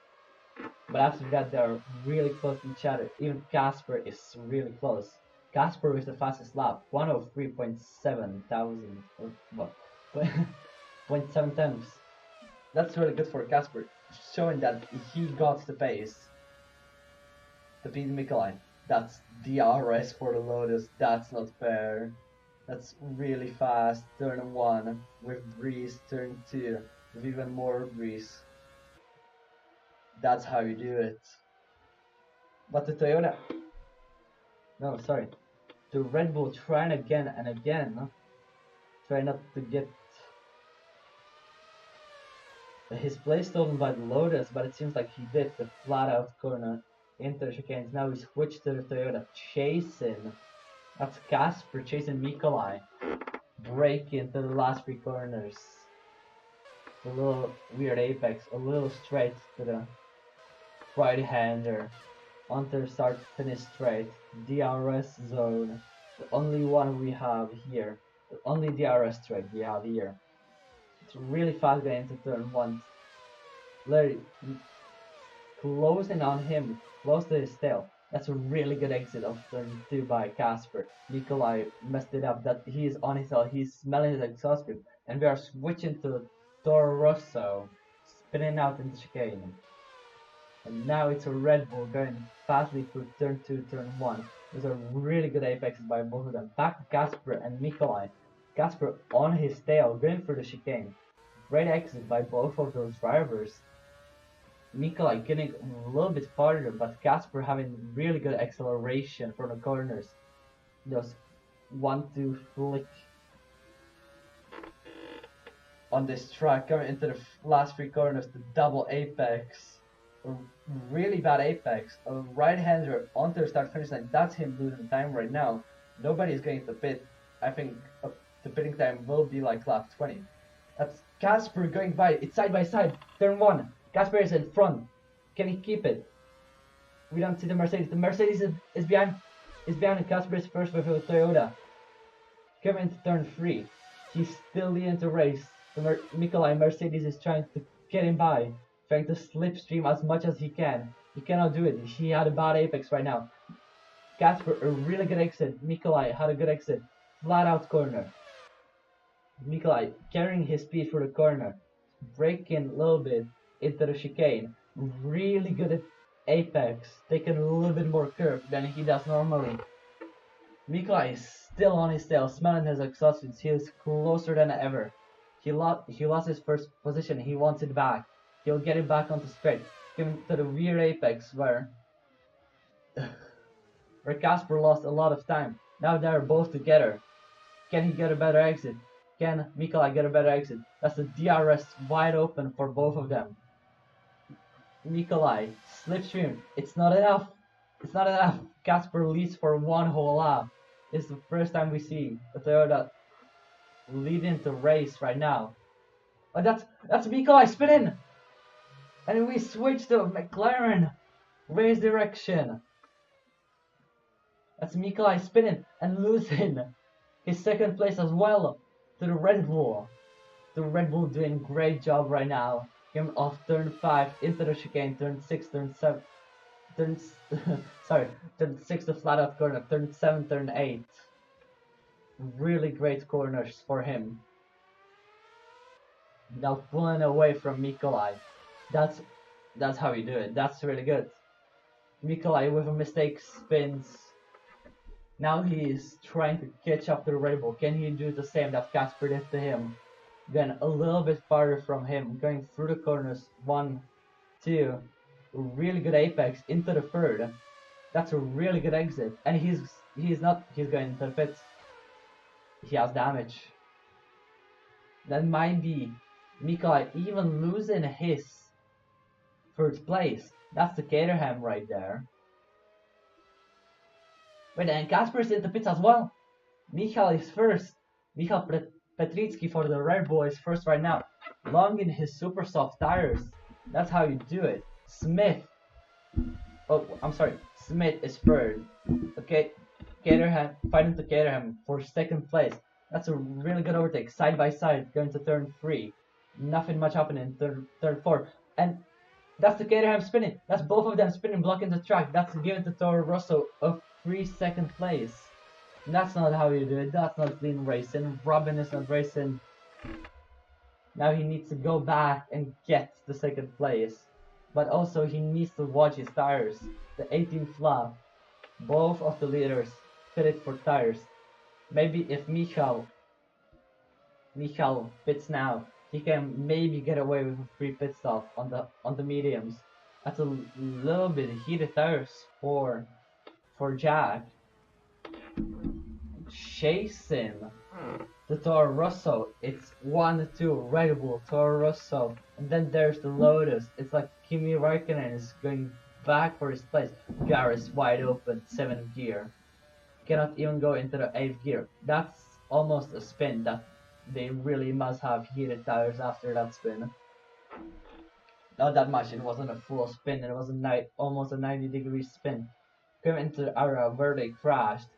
But after that, they're really close to each other. Even Casper is really close. Casper is the fastest lap, 103.7 thousand, or what, 0.7 tenths. That's really good for Casper, showing that he got the pace to beat Mikolai. That's DRS for the Lotus, that's not fair. That's really fast. Turn 1 with breeze, turn 2 with even more breeze. That's how you do it. But the Toyota, no, sorry, the Red Bull trying again and again, try not to get his place stolen by the Lotus, but it seems like he did the flat out corner into the chicanes. Now he switched to the Toyota, chasing. That's Casper chasing Mikolai. Break into the last 3 corners. A little weird apex, a little straight to the right-hander. Onto start finish straight. DRS zone. The only one we have here. The only DRS straight we have here. It's really fast going into turn 1. Larry closing on him, close to his tail. That's a really good exit of turn 2 by Casper. Nikolai messed it up, that he is on his tail, he's smelling his exhaust pipe, and we are switching to Toro Rosso, spinning out in the chicane. And now it's a Red Bull going fastly through turn 2, turn 1. Those are really good apexes by both of them. Back to Casper and Nikolai. Casper on his tail, going for the chicane. Great exit by both of those drivers. Nikolai getting a little bit farther, but Casper having really good acceleration from the corners. Those 1-2 flick on this track, coming into the last 3 corners, the double apex. A really bad apex. A right-hander onto the start finish line. That's him losing time right now. Nobody is going to pit. I think the pitting time will be like lap 20. That's Casper going by. It's side by side. Turn 1. Casper is in front. Can he keep it? We don't see the Mercedes. The Mercedes is behind. Is behind. Casper is first with a Toyota. Coming into turn 3. He's still leading the race. The Nikolai Mercedes is trying to get him by. Trying to slipstream as much as he can. He cannot do it. He had a bad apex right now. Casper, a really good exit. Nikolai had a good exit. Flat out corner. Nikolai carrying his speed through the corner. Braking a little bit into the chicane. Really good at apex. Taking a little bit more curve than he does normally. Nikolai is still on his tail, smelling his exhaust. He is closer than ever. He lost his first position. He wants it back. He'll get it back onto straight. Given to the rear apex where Casper lost a lot of time. Now they're both together. Can he get a better exit? Can Nikolai get a better exit? That's the DRS wide open for both of them. Nikolai, slipstream. It's not enough. It's not enough. Casper leads for one whole lap. It's the first time we see a Toyota leading the race right now. Oh, that's Nikolai spinning. And we switch to McLaren. Race direction. That's Nikolai spinning and losing his second place as well to the Red Bull. The Red Bull doing great job right now. Came off turn 5 into the chicane, turn 6, turn 7, turn 6 the flat out corner, turn 7, turn 8. Really great corners for him. Now pulling away from Nikolai. That's how you do it. That's really good. Nikolai with a mistake spins. Now he is trying to catch up to the Red Bull. Can he do the same that Casper did to him? Then a little bit farther from him, going through the corners. 1, 2, really good apex into the third. That's a really good exit. And he's going into the pits. He has damage. That might be Mikolai even losing his first place. That's the Caterham right there. Wait, and Casper's in the pits as well. Michal is first. Michal Petritsky for the Red Bull is first right now. Long in his super soft tires. That's how you do it. Smith. Oh, I'm sorry. Smith is third. Okay, Caterham fighting to Caterham for second place. That's a really good overtake. Side by side, going to turn 3. Nothing much happening in turn 4. And that's the Caterham spinning. That's both of them spinning, blocking the track. That's giving to Toro Rosso a free second place. That's not how you do it. That's not clean racing. Robin is not racing. Now he needs to go back and get the second place. But also he needs to watch his tires. The 18th lap. Both of the leaders fitted for tires. Maybe if Michal pits now, he can maybe get away with a free pit stop on the mediums. That's a little bit heated tires for Jack. Chasing the Toro Rosso. It's 1-2 Red Bull, Toro Rosso, and then there's the Lotus. It's like Kimi Raikkonen is going back for his place. Garrett's wide open, 7th gear. Cannot even go into the 8th gear. That's almost a spin. That they really must have heated tires after that spin. Not that much. It wasn't a full spin. It was almost a 90-degree spin. Came into the area where they crashed,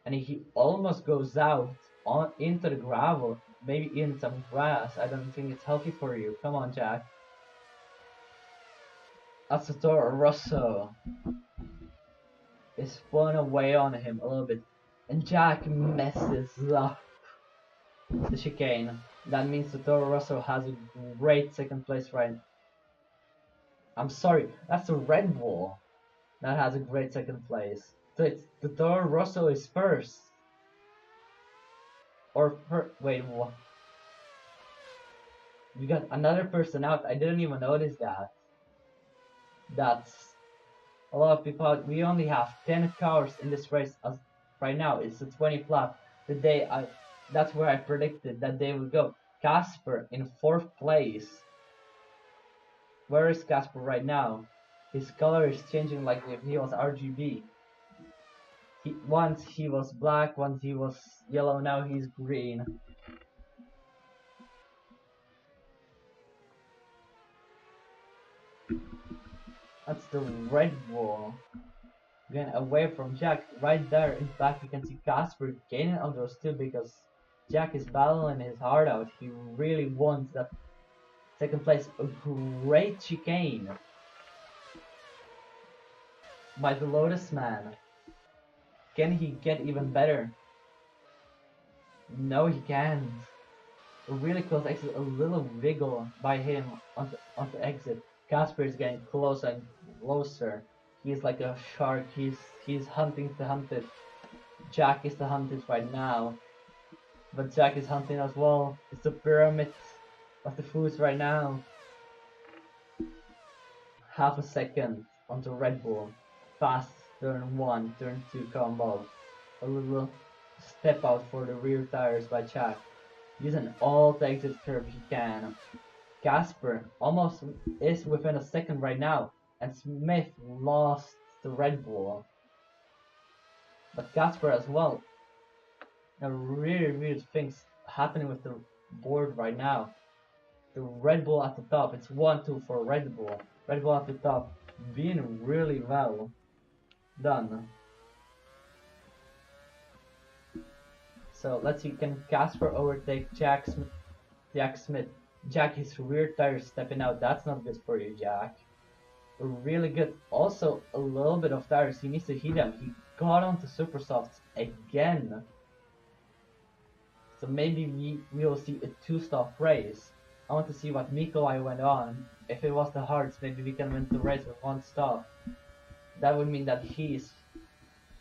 and he almost goes out into the gravel, maybe in some grass. I don't think it's healthy for you. Come on, Jack. That's the Toro Rosso. Is spun away on him a little bit, and Jack messes up the chicane. That means the Toro Rosso has a great second place right. I'm sorry, that's a Red Bull that has a great second place. So it's the Toro Rosso is first. Or wait, what? You got another person out. I didn't even notice that. That's a lot of people out. We only have 10 cars in this race as right now. It's the 20th lap. That's where I predicted that they would go. Casper in 4th place. Where is Casper right now? His color is changing like if he was RGB. Once he was black, once he was yellow, now he's green. That's the Red Bull. Again, away from Jack. Right there in back you can see Casper gaining on those two because Jack is battling his heart out. He really wants that second place. A great chicane by the Lotus man. Can he get even better? No, he can't. A really close exit, a little wiggle by him on the exit. Casper is getting closer and closer. He's like a shark. He's hunting the hunted. Jack is the hunted right now, but Jack is hunting as well. It's the pyramid of the foods right now. Half a second onto Red Bull. Fast turn 1, turn 2 combo. A little step out for the rear tires by Jack. Using all the exit curve he can. Casper almost is within a second right now, and Smith lost the Red Bull. But Casper as well. There are really weird things happening with the board right now. The Red Bull at the top, it's 1-2 for Red Bull. Red Bull at the top, being really well done. So let's see, can Casper overtake Jack Smith? Jack, his rear tire stepping out. That's not good for you, Jack. Really good. Also, a little bit of tires. He needs to heat them. He got onto super softs again. So maybe we will see a 2-stop race. I want to see what Mikolai went on. If it was the hards, maybe we can win the race with 1 stop. That would mean that he's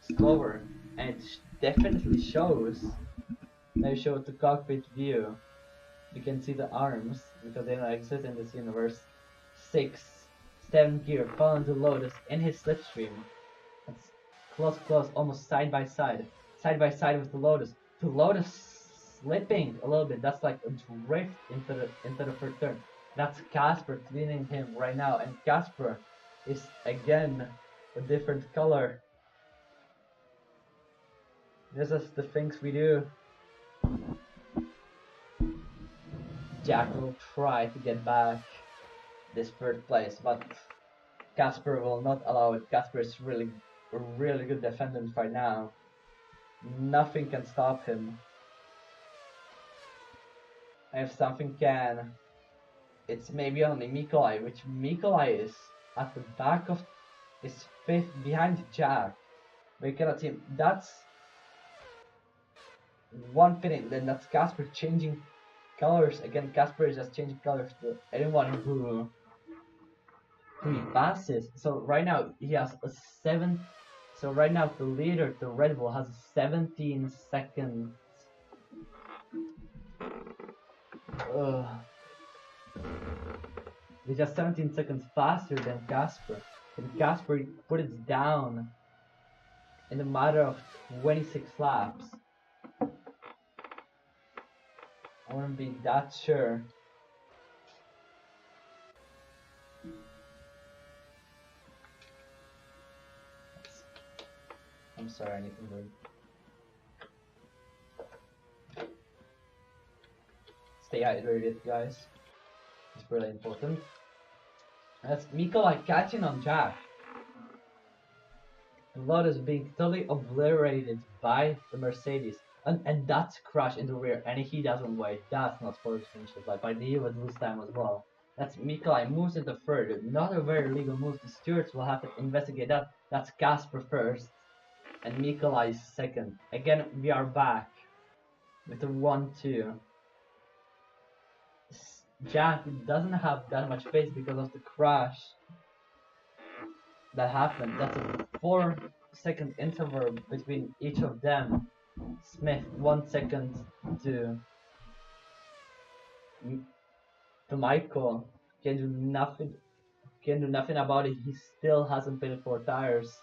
slower, and it definitely shows. Now show the cockpit view. You can see the arms because they don't exist in this universe. 6, 7 gear, following the Lotus in his slipstream. That's close, close, almost side by side with the Lotus. The Lotus slipping a little bit. That's like a drift into the first turn. That's Casper cleaning him right now, and Casper is again a different color. This is the things we do. Jack will try to get back this third place, but Casper will not allow it. Casper is really a really good defendant right now. Nothing can stop him. And if something can, it's maybe only Mikolai, which Mikolai is at the back of, is fifth behind Jack. But you cannot see him. That's one pinning, then that's Casper changing colors. Again, Casper is just changing colors to anyone who he passes. So right now he has a 7. So right now the leader, the Red Bull, has 17 seconds. He's just 17 seconds faster than Casper. And Casper put it down in a matter of 26 laps. I wouldn't be that sure. I'm sorry, I need to breathe. Stay hydrated, guys. It's really important. That's Mikolai catching on Jack. The Lotus being totally obliterated by the Mercedes. And that's Crash in the rear, and he doesn't wait. That's not sportsmanship. Like, he would lose time as well. That's Mikolai moves into third. Not a very legal move. The stewards will have to investigate that. That's Casper first. And Mikolai is second. Again, we are back with a 1-2. Jack doesn't have that much pace because of the crash that happened. That's a 4-second interval between each of them. Smith 1 second to Michael. Can do nothing about it. He still hasn't paid for tires.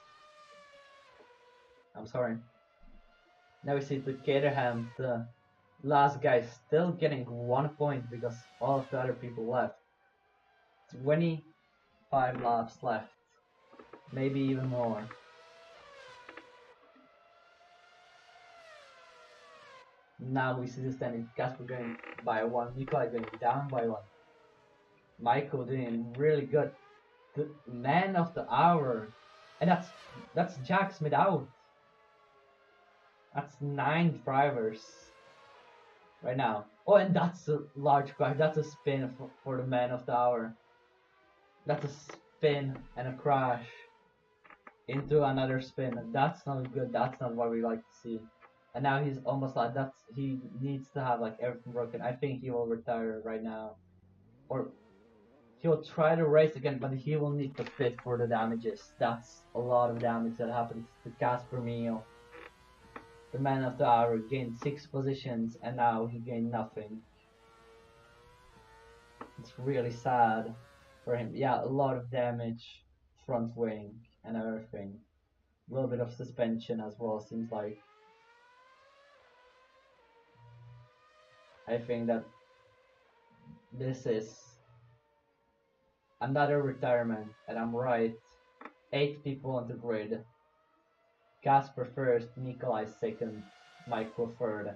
I'm sorry. Now we see the Caterham, the last guy, still getting 1 point because all of the other people left. 25 laps left. Maybe even more. Now we see the standing. Casper going by 1. Nikolai going down by 1. Michael doing really good. The man of the hour. And that's Jack Smith out. That's 9 drivers right now. Oh, and that's a large crash. That's a spin for the man of the hour. That's a spin and a crash into another spin. That's not good. That's not what we like to see. And now he's almost like he needs to have like everything broken. I think he will retire right now. Or he'll try to race again, but he will need to pit for the damages. That's a lot of damage that happens to Casper Meal. The man of the hour gained 6 positions and now he gained nothing. It's really sad for him. Yeah, a lot of damage, front wing and everything. A little bit of suspension as well, seems like. I think that this is another retirement, and I'm right. 8 people on the grid. Casper first, Nikolai second, Michael third.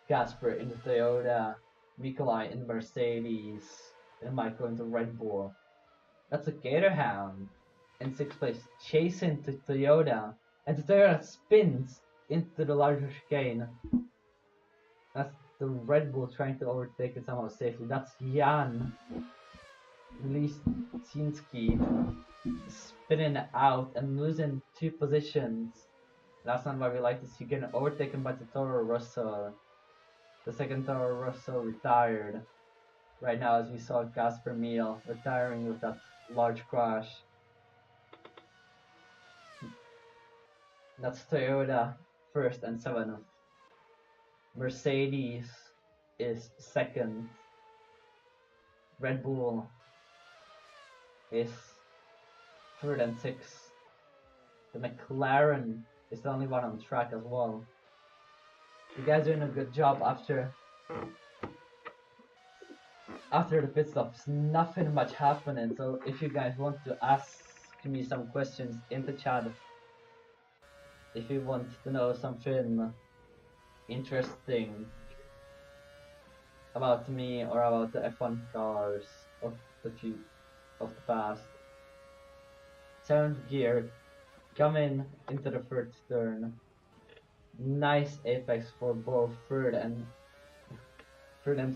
Casper in the Toyota, Nikolai in the Mercedes, and Michael in the Red Bull. That's a Gatorhound in 6th place, chasing the Toyota, and the Toyota spins into the larger chicane. That's the Red Bull trying to overtake it somehow safely. That's Jan Lisinski spinning out and losing 2 positions. That's not what we like to see. Getting overtaken by the Toro Rosso. The second Toro Rosso retired. Right now, as we saw Casper Meal retiring with that large crash. That's Toyota first and 7th. Mercedes is 2nd. Red Bull is 3rd and 6th. the McLaren is the only one on track as well. You guys are doing a good job after the pit stops. Nothing much happening. So if you guys want to ask me some questions in the chat, if you want to know something interesting about me or about the F1 cars of the past. 7th gear, coming into the third turn. Nice apex for both third and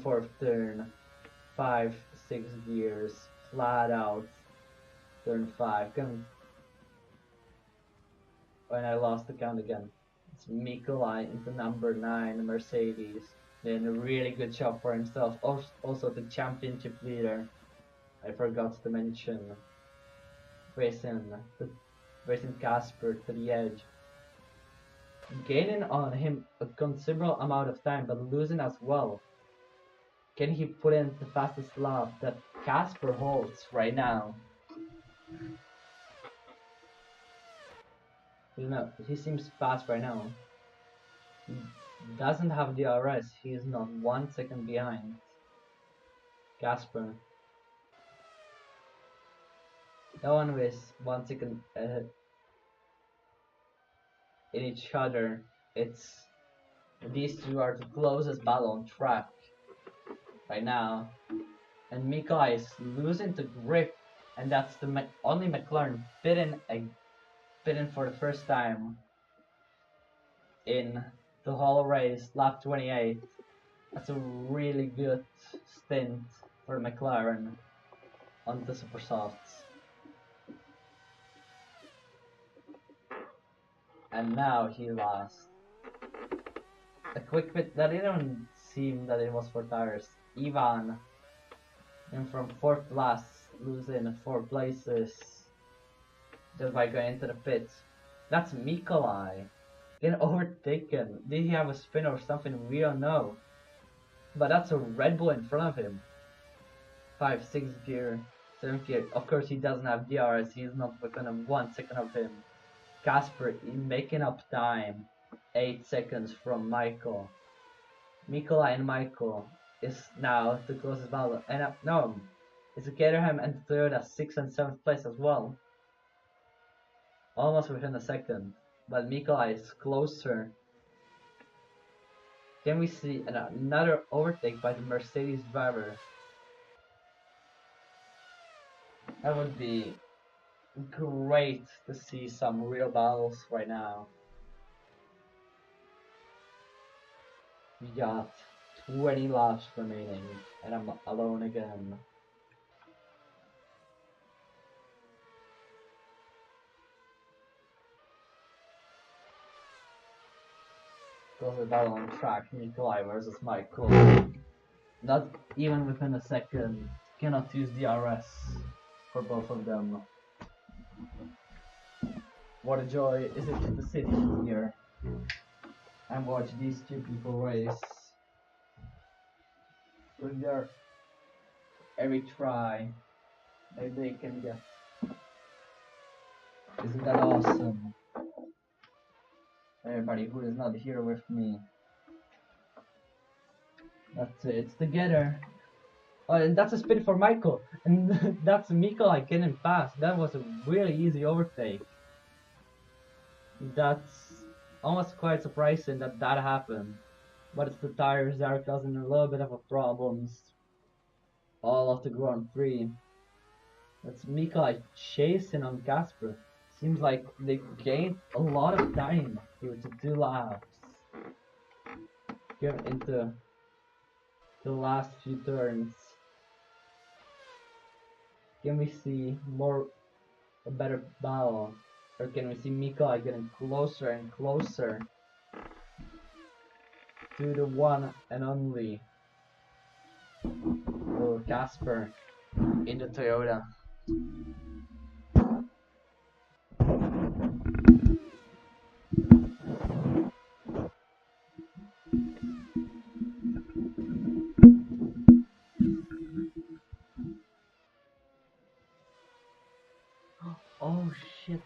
fourth turn. 5, 6 gears, flat out. Turn 5. When I lost the count again. It's Mikolai into number 9, Mercedes. Doing a really good job for himself. Also the championship leader. I forgot to mention. Racing Casper to the edge. Gaining on him a considerable amount of time, but losing as well. Can he put in the fastest lap that Casper holds right now? You know, he seems fast right now. He doesn't have the RS, he is not 1 second behind Casper. No one is 1 second ahead in each other. It's these two are the closest battle on track right now. And Mika is losing the grip, and that's the only McLaren bitten for the first time in the whole race, lap 28. That's a really good stint for McLaren on the super softs. And now he lost. A quick pit that didn't seem that it was for tires. Ivan in from 4th place, losing 4 places just by going into the pits. That's Mikolai getting overtaken. Did he have a spin or something? We don't know. But that's a Red Bull in front of him. 5, 6 gear, 7th gear. Of course he doesn't have DRS. He's not within 1 second of him. Casper making up time. 8 seconds from Michael. Mikolai and Michael is now the closest battle. And no, it's Caterham and Toyota 6th and 7th place as well. Almost within a second. But Mikolai is closer. Can we see another overtake by the Mercedes driver? That would be great to see some real battles right now. We got 20 laps remaining, and I'm alone again. Goes the battle on track, Nikolai versus Michael. Not even within a second. Cannot use DRS for both of them. What a joy is it to sit here and watch these two people race with their every try that they can get. Isn't that awesome? Everybody who is not here with me. That's it, it's together. Oh, and that's a spin for Michael. And that's Mikolai getting past. That was a really easy overtake. That's almost quite surprising that happened. But it's the tires that are causing a little bit of a problems all of the Grand Prix. That's Mikolai chasing on Casper. Seems like they gained a lot of time here to 2 laps. Get into the last few turns. Can we see a better battle? Or can we see Mikolai getting closer and closer to the one and only little Casper in the Toyota? Oh shit.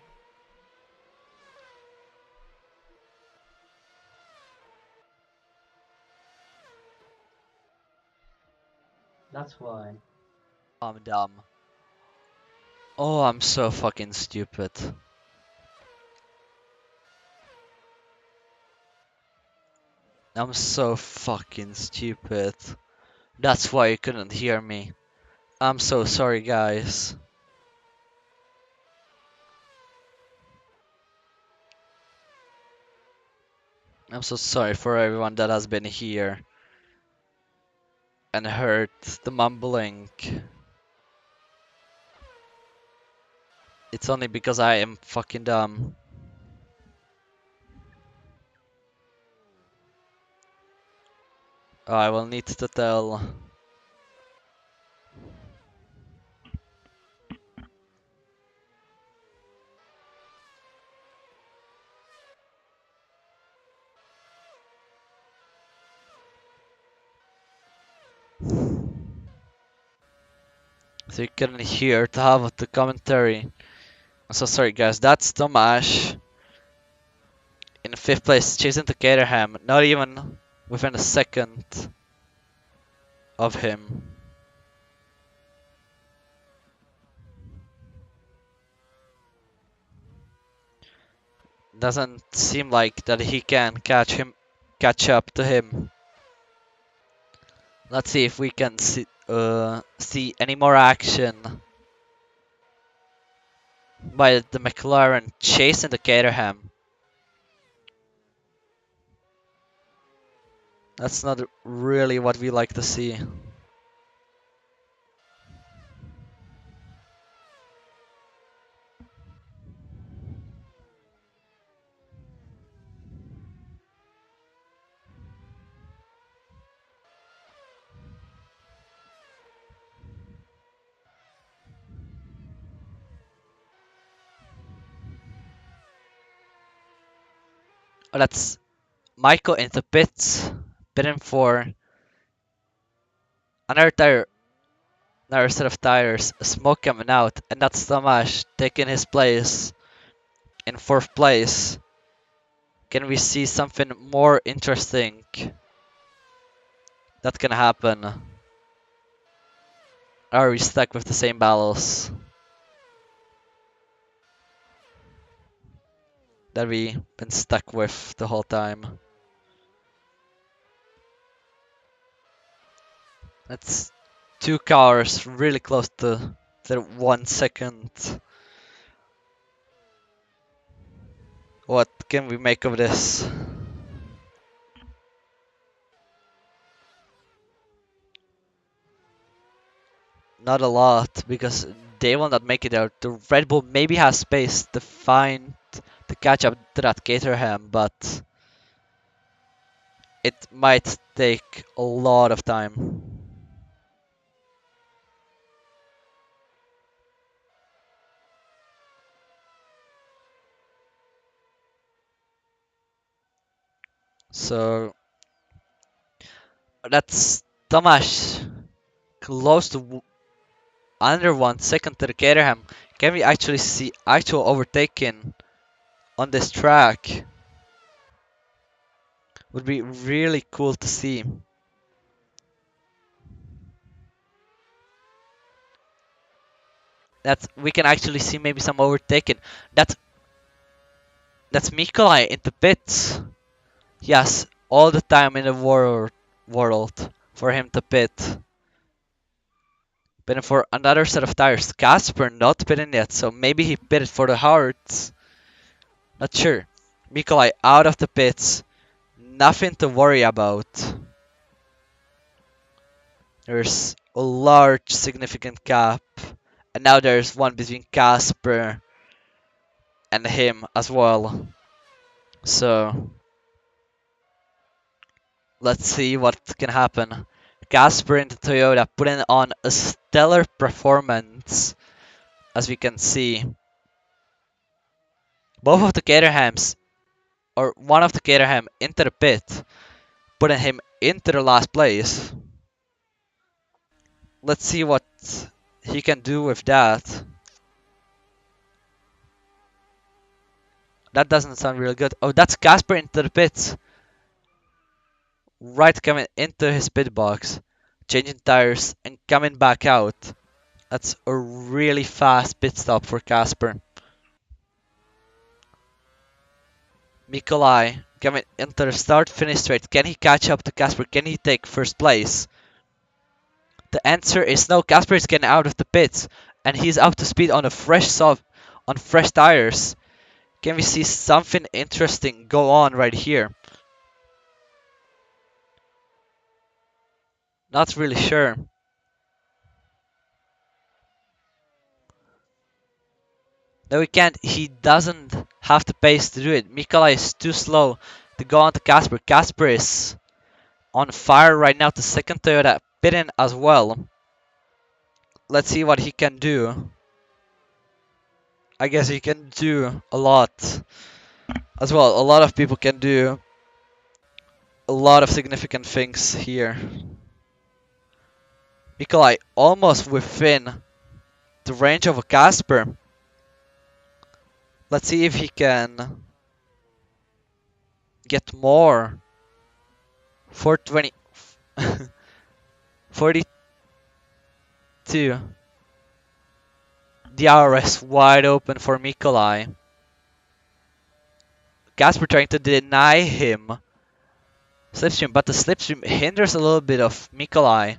That's why. I'm dumb. Oh, I'm so fucking stupid. I'm so fucking stupid. That's why you couldn't hear me. I'm so sorry, guys. I'm so sorry for everyone that has been here and heard the mumbling. It's only because I am fucking dumb. I will need to tell. So you couldn't hear to have the commentary. I'm so sorry, guys. That's Tomash in 5th place, chasing to Caterham. Not even within a second of him. Doesn't seem like that he can catch up to him. Let's see if we can see any more action by the McLaren chasing the Caterham. That's not really what we like to see. Oh, that's Michael in the pits, bidding for another tire, another set of tires, smoke coming out, and that's Tomash taking his place in 4th place. Can we see something more interesting that can happen? Are we stuck with the same battles that we've been stuck with the whole time? That's 2 cars really close to the 1 second. What can we make of this? Not a lot, because they will not make it out. The Red Bull maybe has space to catch up to that Caterham, but it might take a lot of time. So that's Tomasz close to under 1 second to the Caterham. Can we actually see actual overtaking on this track? Would be really cool to see. That we can actually see maybe some overtaking. That's Mikolai in the pits. Yes, all the time in the world for him to pit. Bidding for another set of tires. Casper not pitting yet, so maybe he pitted for the hearts. Not sure. Mikolai out of the pits. Nothing to worry about. There's a large significant gap. And now there's one between Casper and him as well. So let's see what can happen. Casper in the Toyota putting on a stellar performance, as we can see. Both of the Caterhams, or one of the Caterham into the pit, putting him into the last place. Let's see what he can do with that. That doesn't sound really good. Oh, that's Casper into the pits. Right coming into his pit box. changing tires, and coming back out. That's a really fast pit stop for Casper. Nikolai coming into the start-finish straight. Can he catch up to Casper? Can he take first place? The answer is no. Casper is getting out of the pits, and he's up to speed on a on fresh tires. Can we see something interesting go on right here? Not really sure. No, he can't. He doesn't have the pace to do it. Nikolai is too slow to go on to Casper. Casper is on fire right now. The second Toyota pit in as well. Let's see what he can do. I guess he can do a lot as well. A lot of people can do a lot of significant things here. Nikolai almost within the range of a Casper. Let's see if he can get more. 420. 42. The RS wide open for Nikolai. Casper trying to deny him slipstream, but the slipstream hinders a little bit of Nikolai,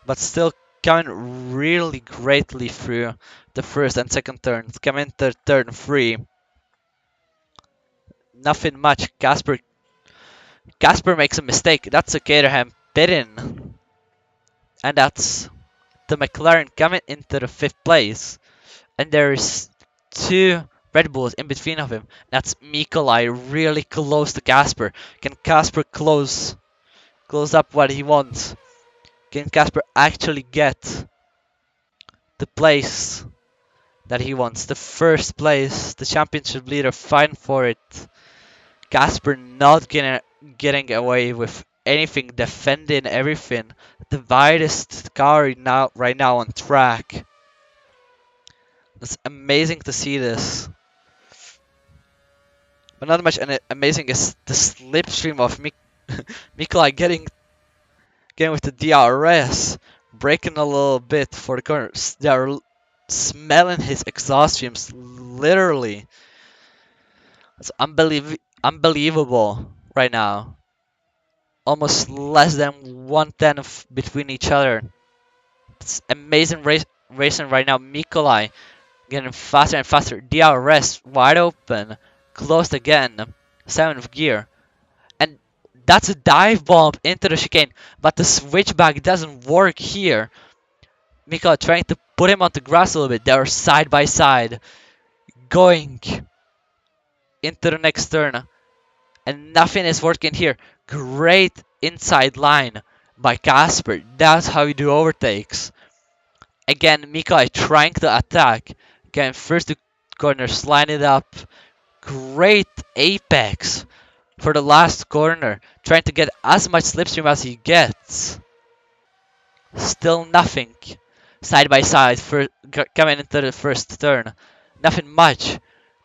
but still coming really greatly through the first and second turns. Coming to third and free. Nothing much. Casper makes a mistake. That's a Caterham pit in. And that's the McLaren coming into the 5th place. And there's 2 Red Bulls in between of him. That's Nikolai really close to Casper. Can Casper close up what he wants? Can Casper actually get the place that he wants? The first place, the championship leader fighting for it. Casper not getting away with anything, defending everything. The widest car right now on track. It's amazing to see this. But not much amazing is the slipstream of Nikolai getting with the DRS, breaking a little bit for the corners. They are smelling his exhaust fumes, literally. It's unbelievable right now. Almost less than 1/10 between each other. It's amazing racing right now. Nikolai getting faster and faster. DRS wide open, closed again, 7th gear. And that's a dive bomb into the chicane, but the switchback doesn't work here. Nikolai trying to put him on the grass a little bit. They're side by side, going into the next turn. And nothing is working here. Great inside line by Casper. That's how you do overtakes. Again, Nikolai trying to attack. Again, first two corners, line it up. Great apex for the last corner. Trying to get as much slipstream as he gets. Still nothing. Side by side for coming into the first turn. Nothing much.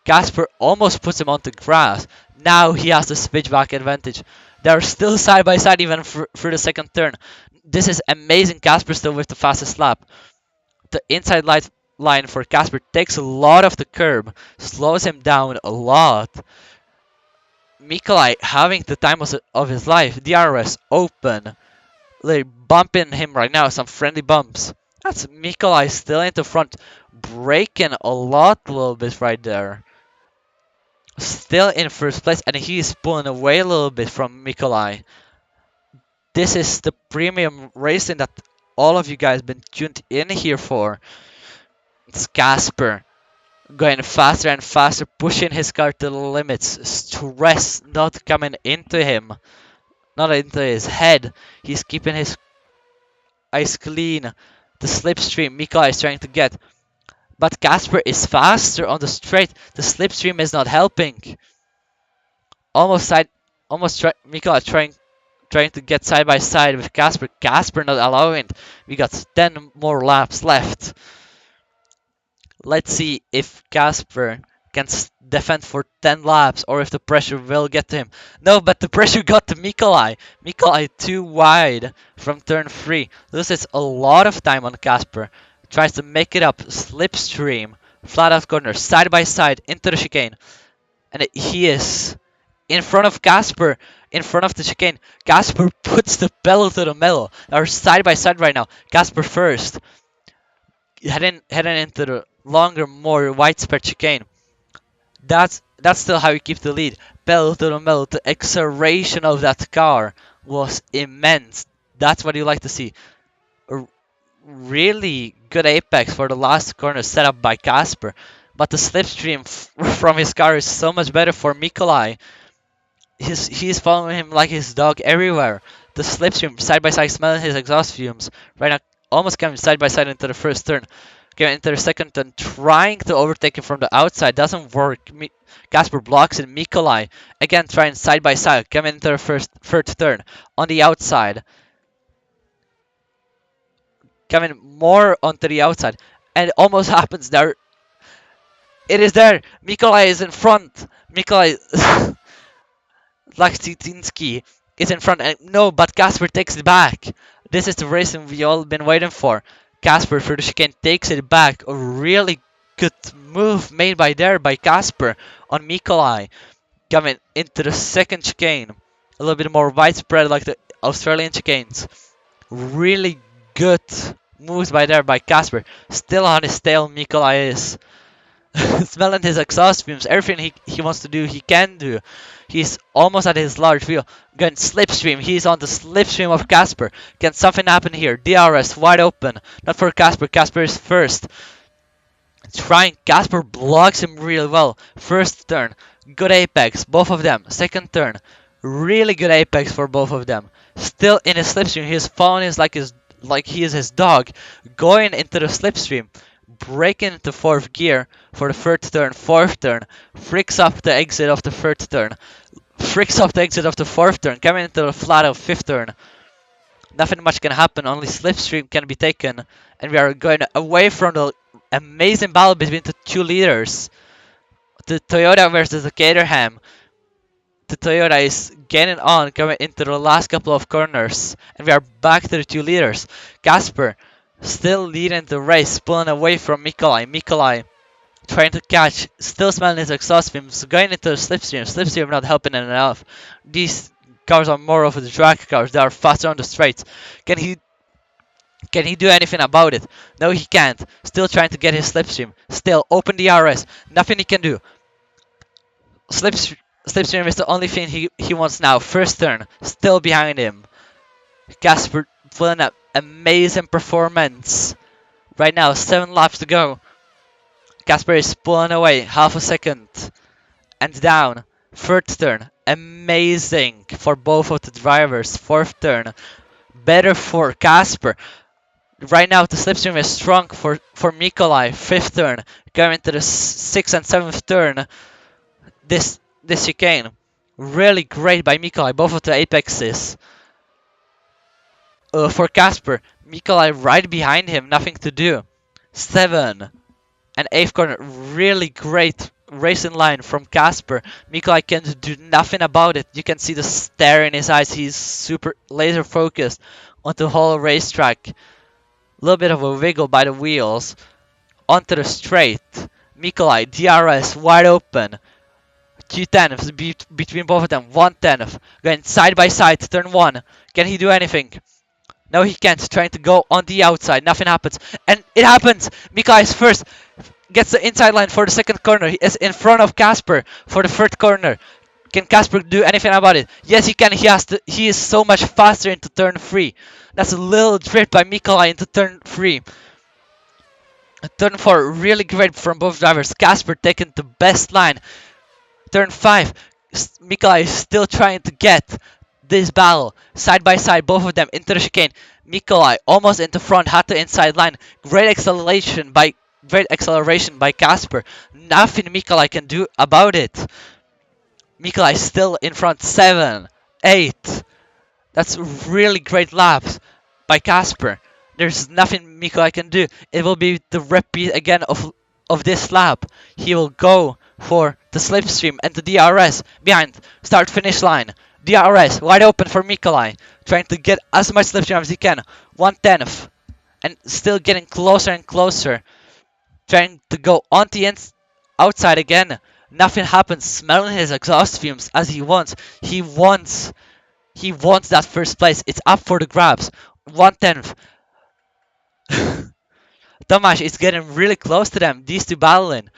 Casper almost puts him onto grass. Now he has the switchback advantage. They're still side by side even through the second turn. This is amazing. Casper still with the fastest lap. The inside line for Casper takes a lot of the curb. Slows him down a lot. Nikolai having the time of his life. DRS open. They're bumping him right now. Some friendly bumps. That's Nikolai still in the front. Braking a little bit right there. Still in first place, and he's pulling away a little bit from Nikolai. This is the premium racing that all of you guys been tuned in here for. It's Casper going faster and faster, pushing his car to the limits. Stress not coming into him, not into his head. He's keeping his eyes clean. The slipstream Nikolai is trying to get. But Casper is faster on the straight. The slipstream is not helping. Nikolai trying to get side by side with Casper. Casper not allowing it. We got 10 more laps left. Let's see if Casper can defend for 10 laps, or if the pressure will get to him. No, but the pressure got to Mikolai. Mikolai too wide from turn 3. Loses a lot of time on Casper. Tries to make it up. Slipstream. Flat out corner. Side by side into the chicane. And he is in front of Casper. In front of the chicane. Casper puts the pedal to the metal. They're side by side right now. Casper first. Heading into the longer, more widespread chicane. That's still how you keep the lead. Pedal to the metal. The acceleration of that car was immense. That's what you like to see. A really good apex for the last corner set up by Casper. But the slipstream from his car is so much better for Mikolai. He's following him like his dog everywhere. The slipstream side by side, smelling his exhaust fumes. Right now, almost coming side by side into the first turn. Going into the second turn, trying to overtake him from the outside. Doesn't work. Casper blocks it. Mikolai again trying side by side. Coming into the third turn on the outside. Coming more onto the outside. And it almost happens there. It is there. Mikolai is in front. Mikolai Laksitinsky is in front. And no, but Casper takes it back. This is the racing we all been waiting for. Casper through the chicane takes it back. A really good move made by Casper on Mikolai. Coming into the second chicane. A little bit more widespread like the Australian chicanes. Really good moves by Casper. Still on his tail, Mikolai is. Smelling his exhaust fumes, everything he wants to do, he can do. He's almost at his large wheel. Going slipstream, he's on the slipstream of Casper. Can something happen here? DRS wide open. Not for Casper, Casper is first. Trying, Casper blocks him really well. First turn, good apex, both of them. Second turn, really good apex for both of them. Still in his slipstream, his phone is like he is his dog. Going into the slipstream. Breaking into fourth gear for the third turn, fourth turn, freaks up the exit of the third turn, freaks up the exit of the fourth turn, coming into the flat of fifth turn. Nothing much can happen, only slipstream can be taken, and we are going away from the amazing battle between the two leaders. The Toyota versus the Caterham. The Toyota is getting on, coming into the last couple of corners, and we are back to the two leaders. Casper still leading the race, pulling away from Mikolai. Mikolai trying to catch, still smelling his exhaust fumes, going into the slipstream. Slipstream not helping enough. These cars are more of the drag cars. They are faster on the straights. Can he do anything about it? No, he can't. Still trying to get his slipstream. Still open the RS. Nothing he can do. Slipstream is the only thing he wants now. First turn, still behind him. Casper pulling up. Amazing performance. Right now, 7 laps to go. Casper is pulling away, half a second. And down. Third turn. Amazing for both of the drivers. Fourth turn. Better for Casper. Right now, the slipstream is strong for Mikolai. Fifth turn. Going to the 6th and 7th turn. This chicane. Really great by Mikolai. Both of the apexes. For Casper, Mikolai right behind him, nothing to do. 7 and 8th corner, really great racing line from Casper. Mikolai can do nothing about it. You can see the stare in his eyes. He's super laser focused on the whole racetrack. A little bit of a wiggle by the wheels. Onto the straight. Mikolai, DRS, wide open. 210 between both of them. 110 going side by side, turn 1. Can he do anything? No, he can't. Trying to go on the outside. Nothing happens. And it happens. Mikolai is first. Gets the inside line for the second corner. He is in front of Casper for the third corner. Can Casper do anything about it? Yes, he can. He is so much faster into turn 3. That's a little drift by Mikolai into turn 3. Turn 4, really great from both drivers. Casper taking the best line. Turn 5, Mikolai is still trying to get this battle. Side by side, both of them into the chicane. Mikolai almost in the front, had the inside line. Great acceleration by Casper. Nothing Mikolai can do about it. Mikolai still in front, 7, 8. That's really great laps by Casper. There's nothing Mikolai can do. It will be the repeat again of this lap. He will go for the slipstream and the DRS behind start finish line. DRS wide open for Mikolai, trying to get as much slipstream as he can. 1/10th, and still getting closer and closer, trying to go on the outside again. Nothing happens, smelling his exhaust fumes as he wants. He wants that first place. It's up for the grabs. 1/10th. Tomasz is getting really close to them. These two battling.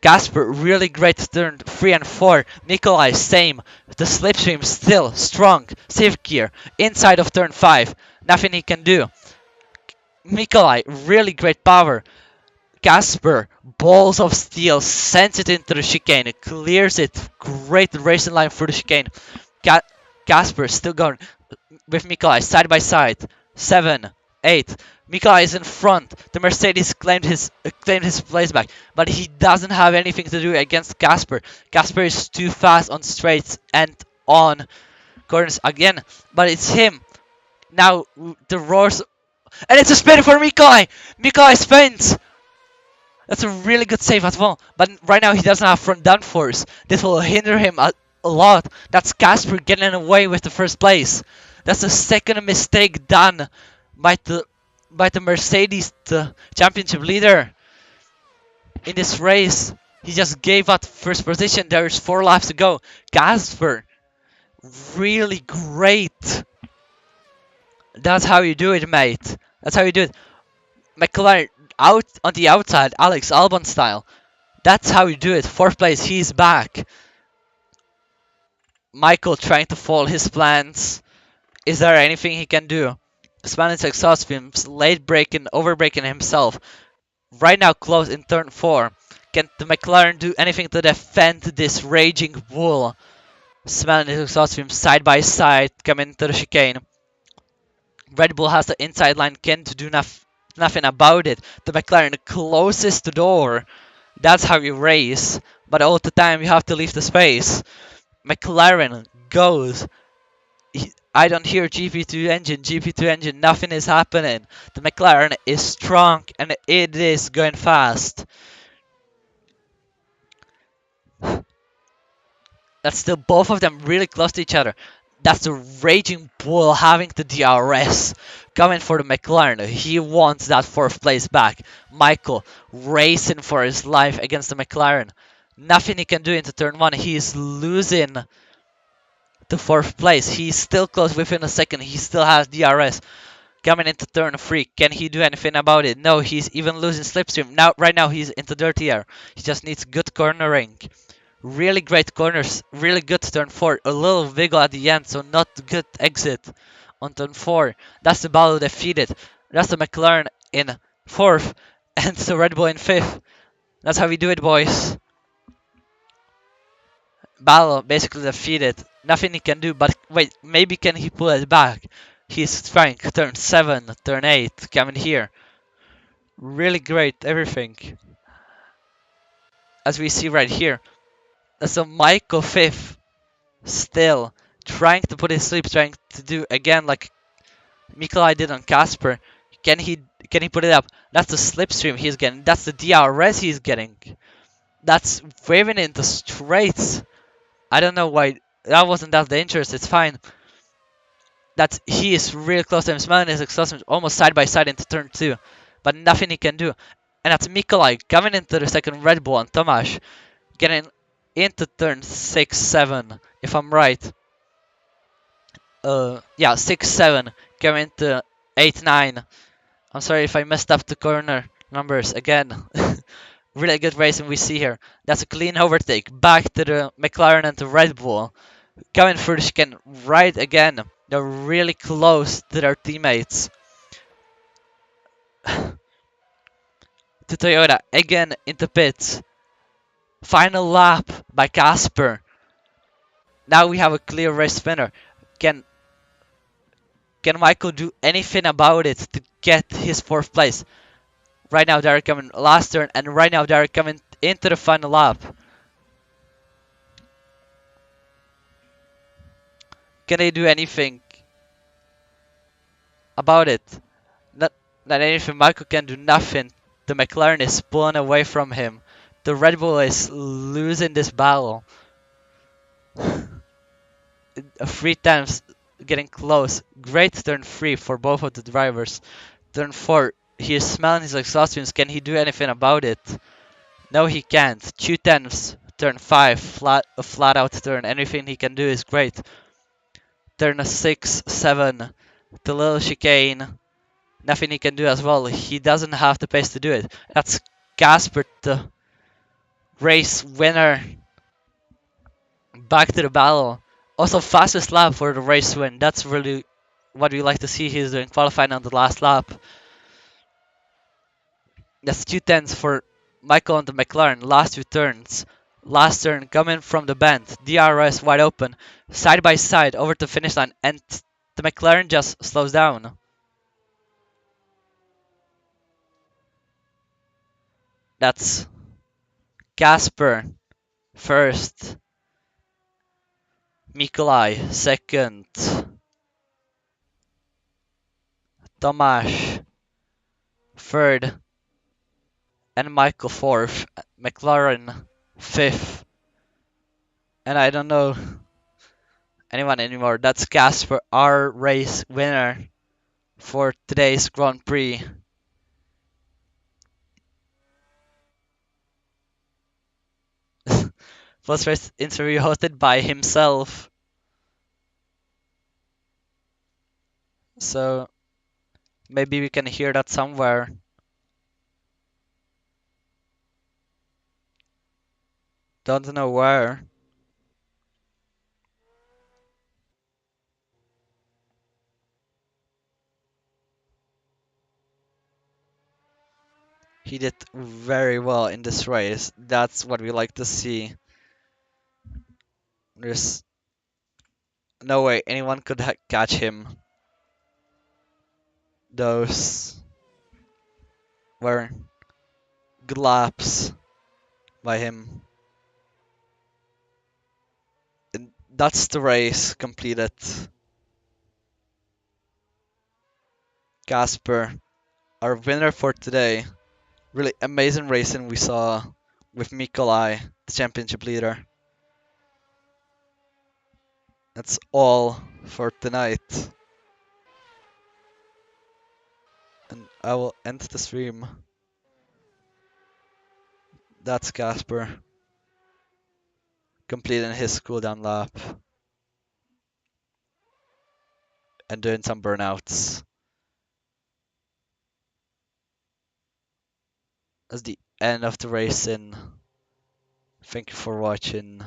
Casper, really great turn 3 and 4. Nikolai, same. The slipstream still strong. Safe gear. Inside of turn 5. Nothing he can do. Nikolai, really great power. Casper, balls of steel, sends it into the chicane. Clears it. Great racing line through the chicane. Casper still going with Nikolai side by side. 7, 8. Mika is in front. The Mercedes claimed his place back, but he doesn't have anything to do against Casper. Casper is too fast on straights and on corners again, but it's him. Now the roars, and it's a spin for Mika. Mika spins. That's a really good save as well. But right now he doesn't have front downforce. This will hinder him a lot. That's Casper getting away with the first place. That's the second mistake done by the Mercedes, the championship leader in this race. He just gave up first position. There's 4 laps to go. Casper, really great. That's how you do it, mate. That's how you do it. McLaren out on the outside, Alex Albon style. That's how you do it. 4th place, he's back. Michael trying to follow his plans. Is there anything he can do? Spanish exhaust fumes, late braking, overbraking himself. Right now close in turn 4. Can the McLaren do anything to defend this raging bull? Spanish exhaust fumes side by side coming into the chicane. Red Bull has the inside line, can't do nothing about it. The McLaren closes the door. That's how you race. But all the time you have to leave the space. McLaren goes. I don't hear GP2 engine, nothing is happening. The McLaren is strong and it is going fast. That's still both of them really close to each other. That's the Raging Bull having the DRS. Coming for the McLaren. He wants that 4th place back. Michael racing for his life against the McLaren. Nothing he can do into turn 1. He is losing the 4th place. He's still close within a second. He still has DRS. Coming into turn 3. Can he do anything about it? No, he's even losing slipstream. Right now he's into dirty air. He just needs good cornering. Really great corners, really good turn 4. A little wiggle at the end, so not good exit on turn 4. That's the battle defeated. That's the McLaren in 4th and the Red Bull in 5th. That's how we do it, boys. Battle basically defeated. Nothing he can do, but wait, maybe can he pull it back? He's trying. Turn 7, turn 8, coming here. Really great, everything. As we see right here. So Michael 5th, still trying to put his sleep, trying to do again like Mikolai did on Casper. Can he put it up? That's the slipstream he's getting. That's the DRS he's getting. That's waving into straights. I don't know why that wasn't that dangerous. It's fine. He is really close to him. Smelling his exhaust almost side by side into turn 2, but nothing he can do. And that's Mikolai coming into the second Red Bull and Tomasz getting into turn 6, 7, if I'm right. Yeah, 6, 7, coming to 8, 9. I'm sorry if I messed up the corner numbers again. Really good racing we see here. That's a clean overtake. Back to the McLaren and the Red Bull. Coming through the chicane right again. They're really close to their teammates. To Toyota again into pits. Final lap by Casper. Now we have a clear race winner. Can Michael do anything about it to get his 4th place? Right now they're coming last turn, and right now they're coming into the final lap. Can they do anything about it? Not anything. Michael can do nothing. The McLaren is pulling away from him. The Red Bull is losing this battle. 3 times getting close. Great turn 3 for both of the drivers. Turn 4, he is smelling his exhaust fumes. Can he do anything about it? No, he can't. 2 tenths. Turn 5, a flat out turn. Anything he can do is great. Turn 6, 7, the little chicane. Nothing he can do as well. He doesn't have the pace to do it. That's Casper, the race winner. Back to the battle. Also, fastest lap for the race win. That's really what we like to see. He's doing qualifying on the last lap. That's 2 tenths for Michael on the McLaren. Last 2 turns. Last turn coming from the bend. DRS wide open. Side by side over the finish line. And the McLaren just slows down. That's Casper first. Mikolai second. Tomasz third. And Michael fourth. McLaren fifth. And I don't know anyone anymore. That's Casper, our race winner for today's Grand Prix. Post race interview hosted by himself. So maybe we can hear that somewhere. Don't know where. He did very well in this race. That's what we like to see. There's no way anyone could catch him. Those were good laps by him. And that's the race completed. Casper, our winner for today. Really amazing racing we saw with Mikolai, the championship leader. That's all for tonight. And I will end the stream. That's Casper completing his cooldown lap and doing some burnouts. That's the end of the racing. Thank you for watching.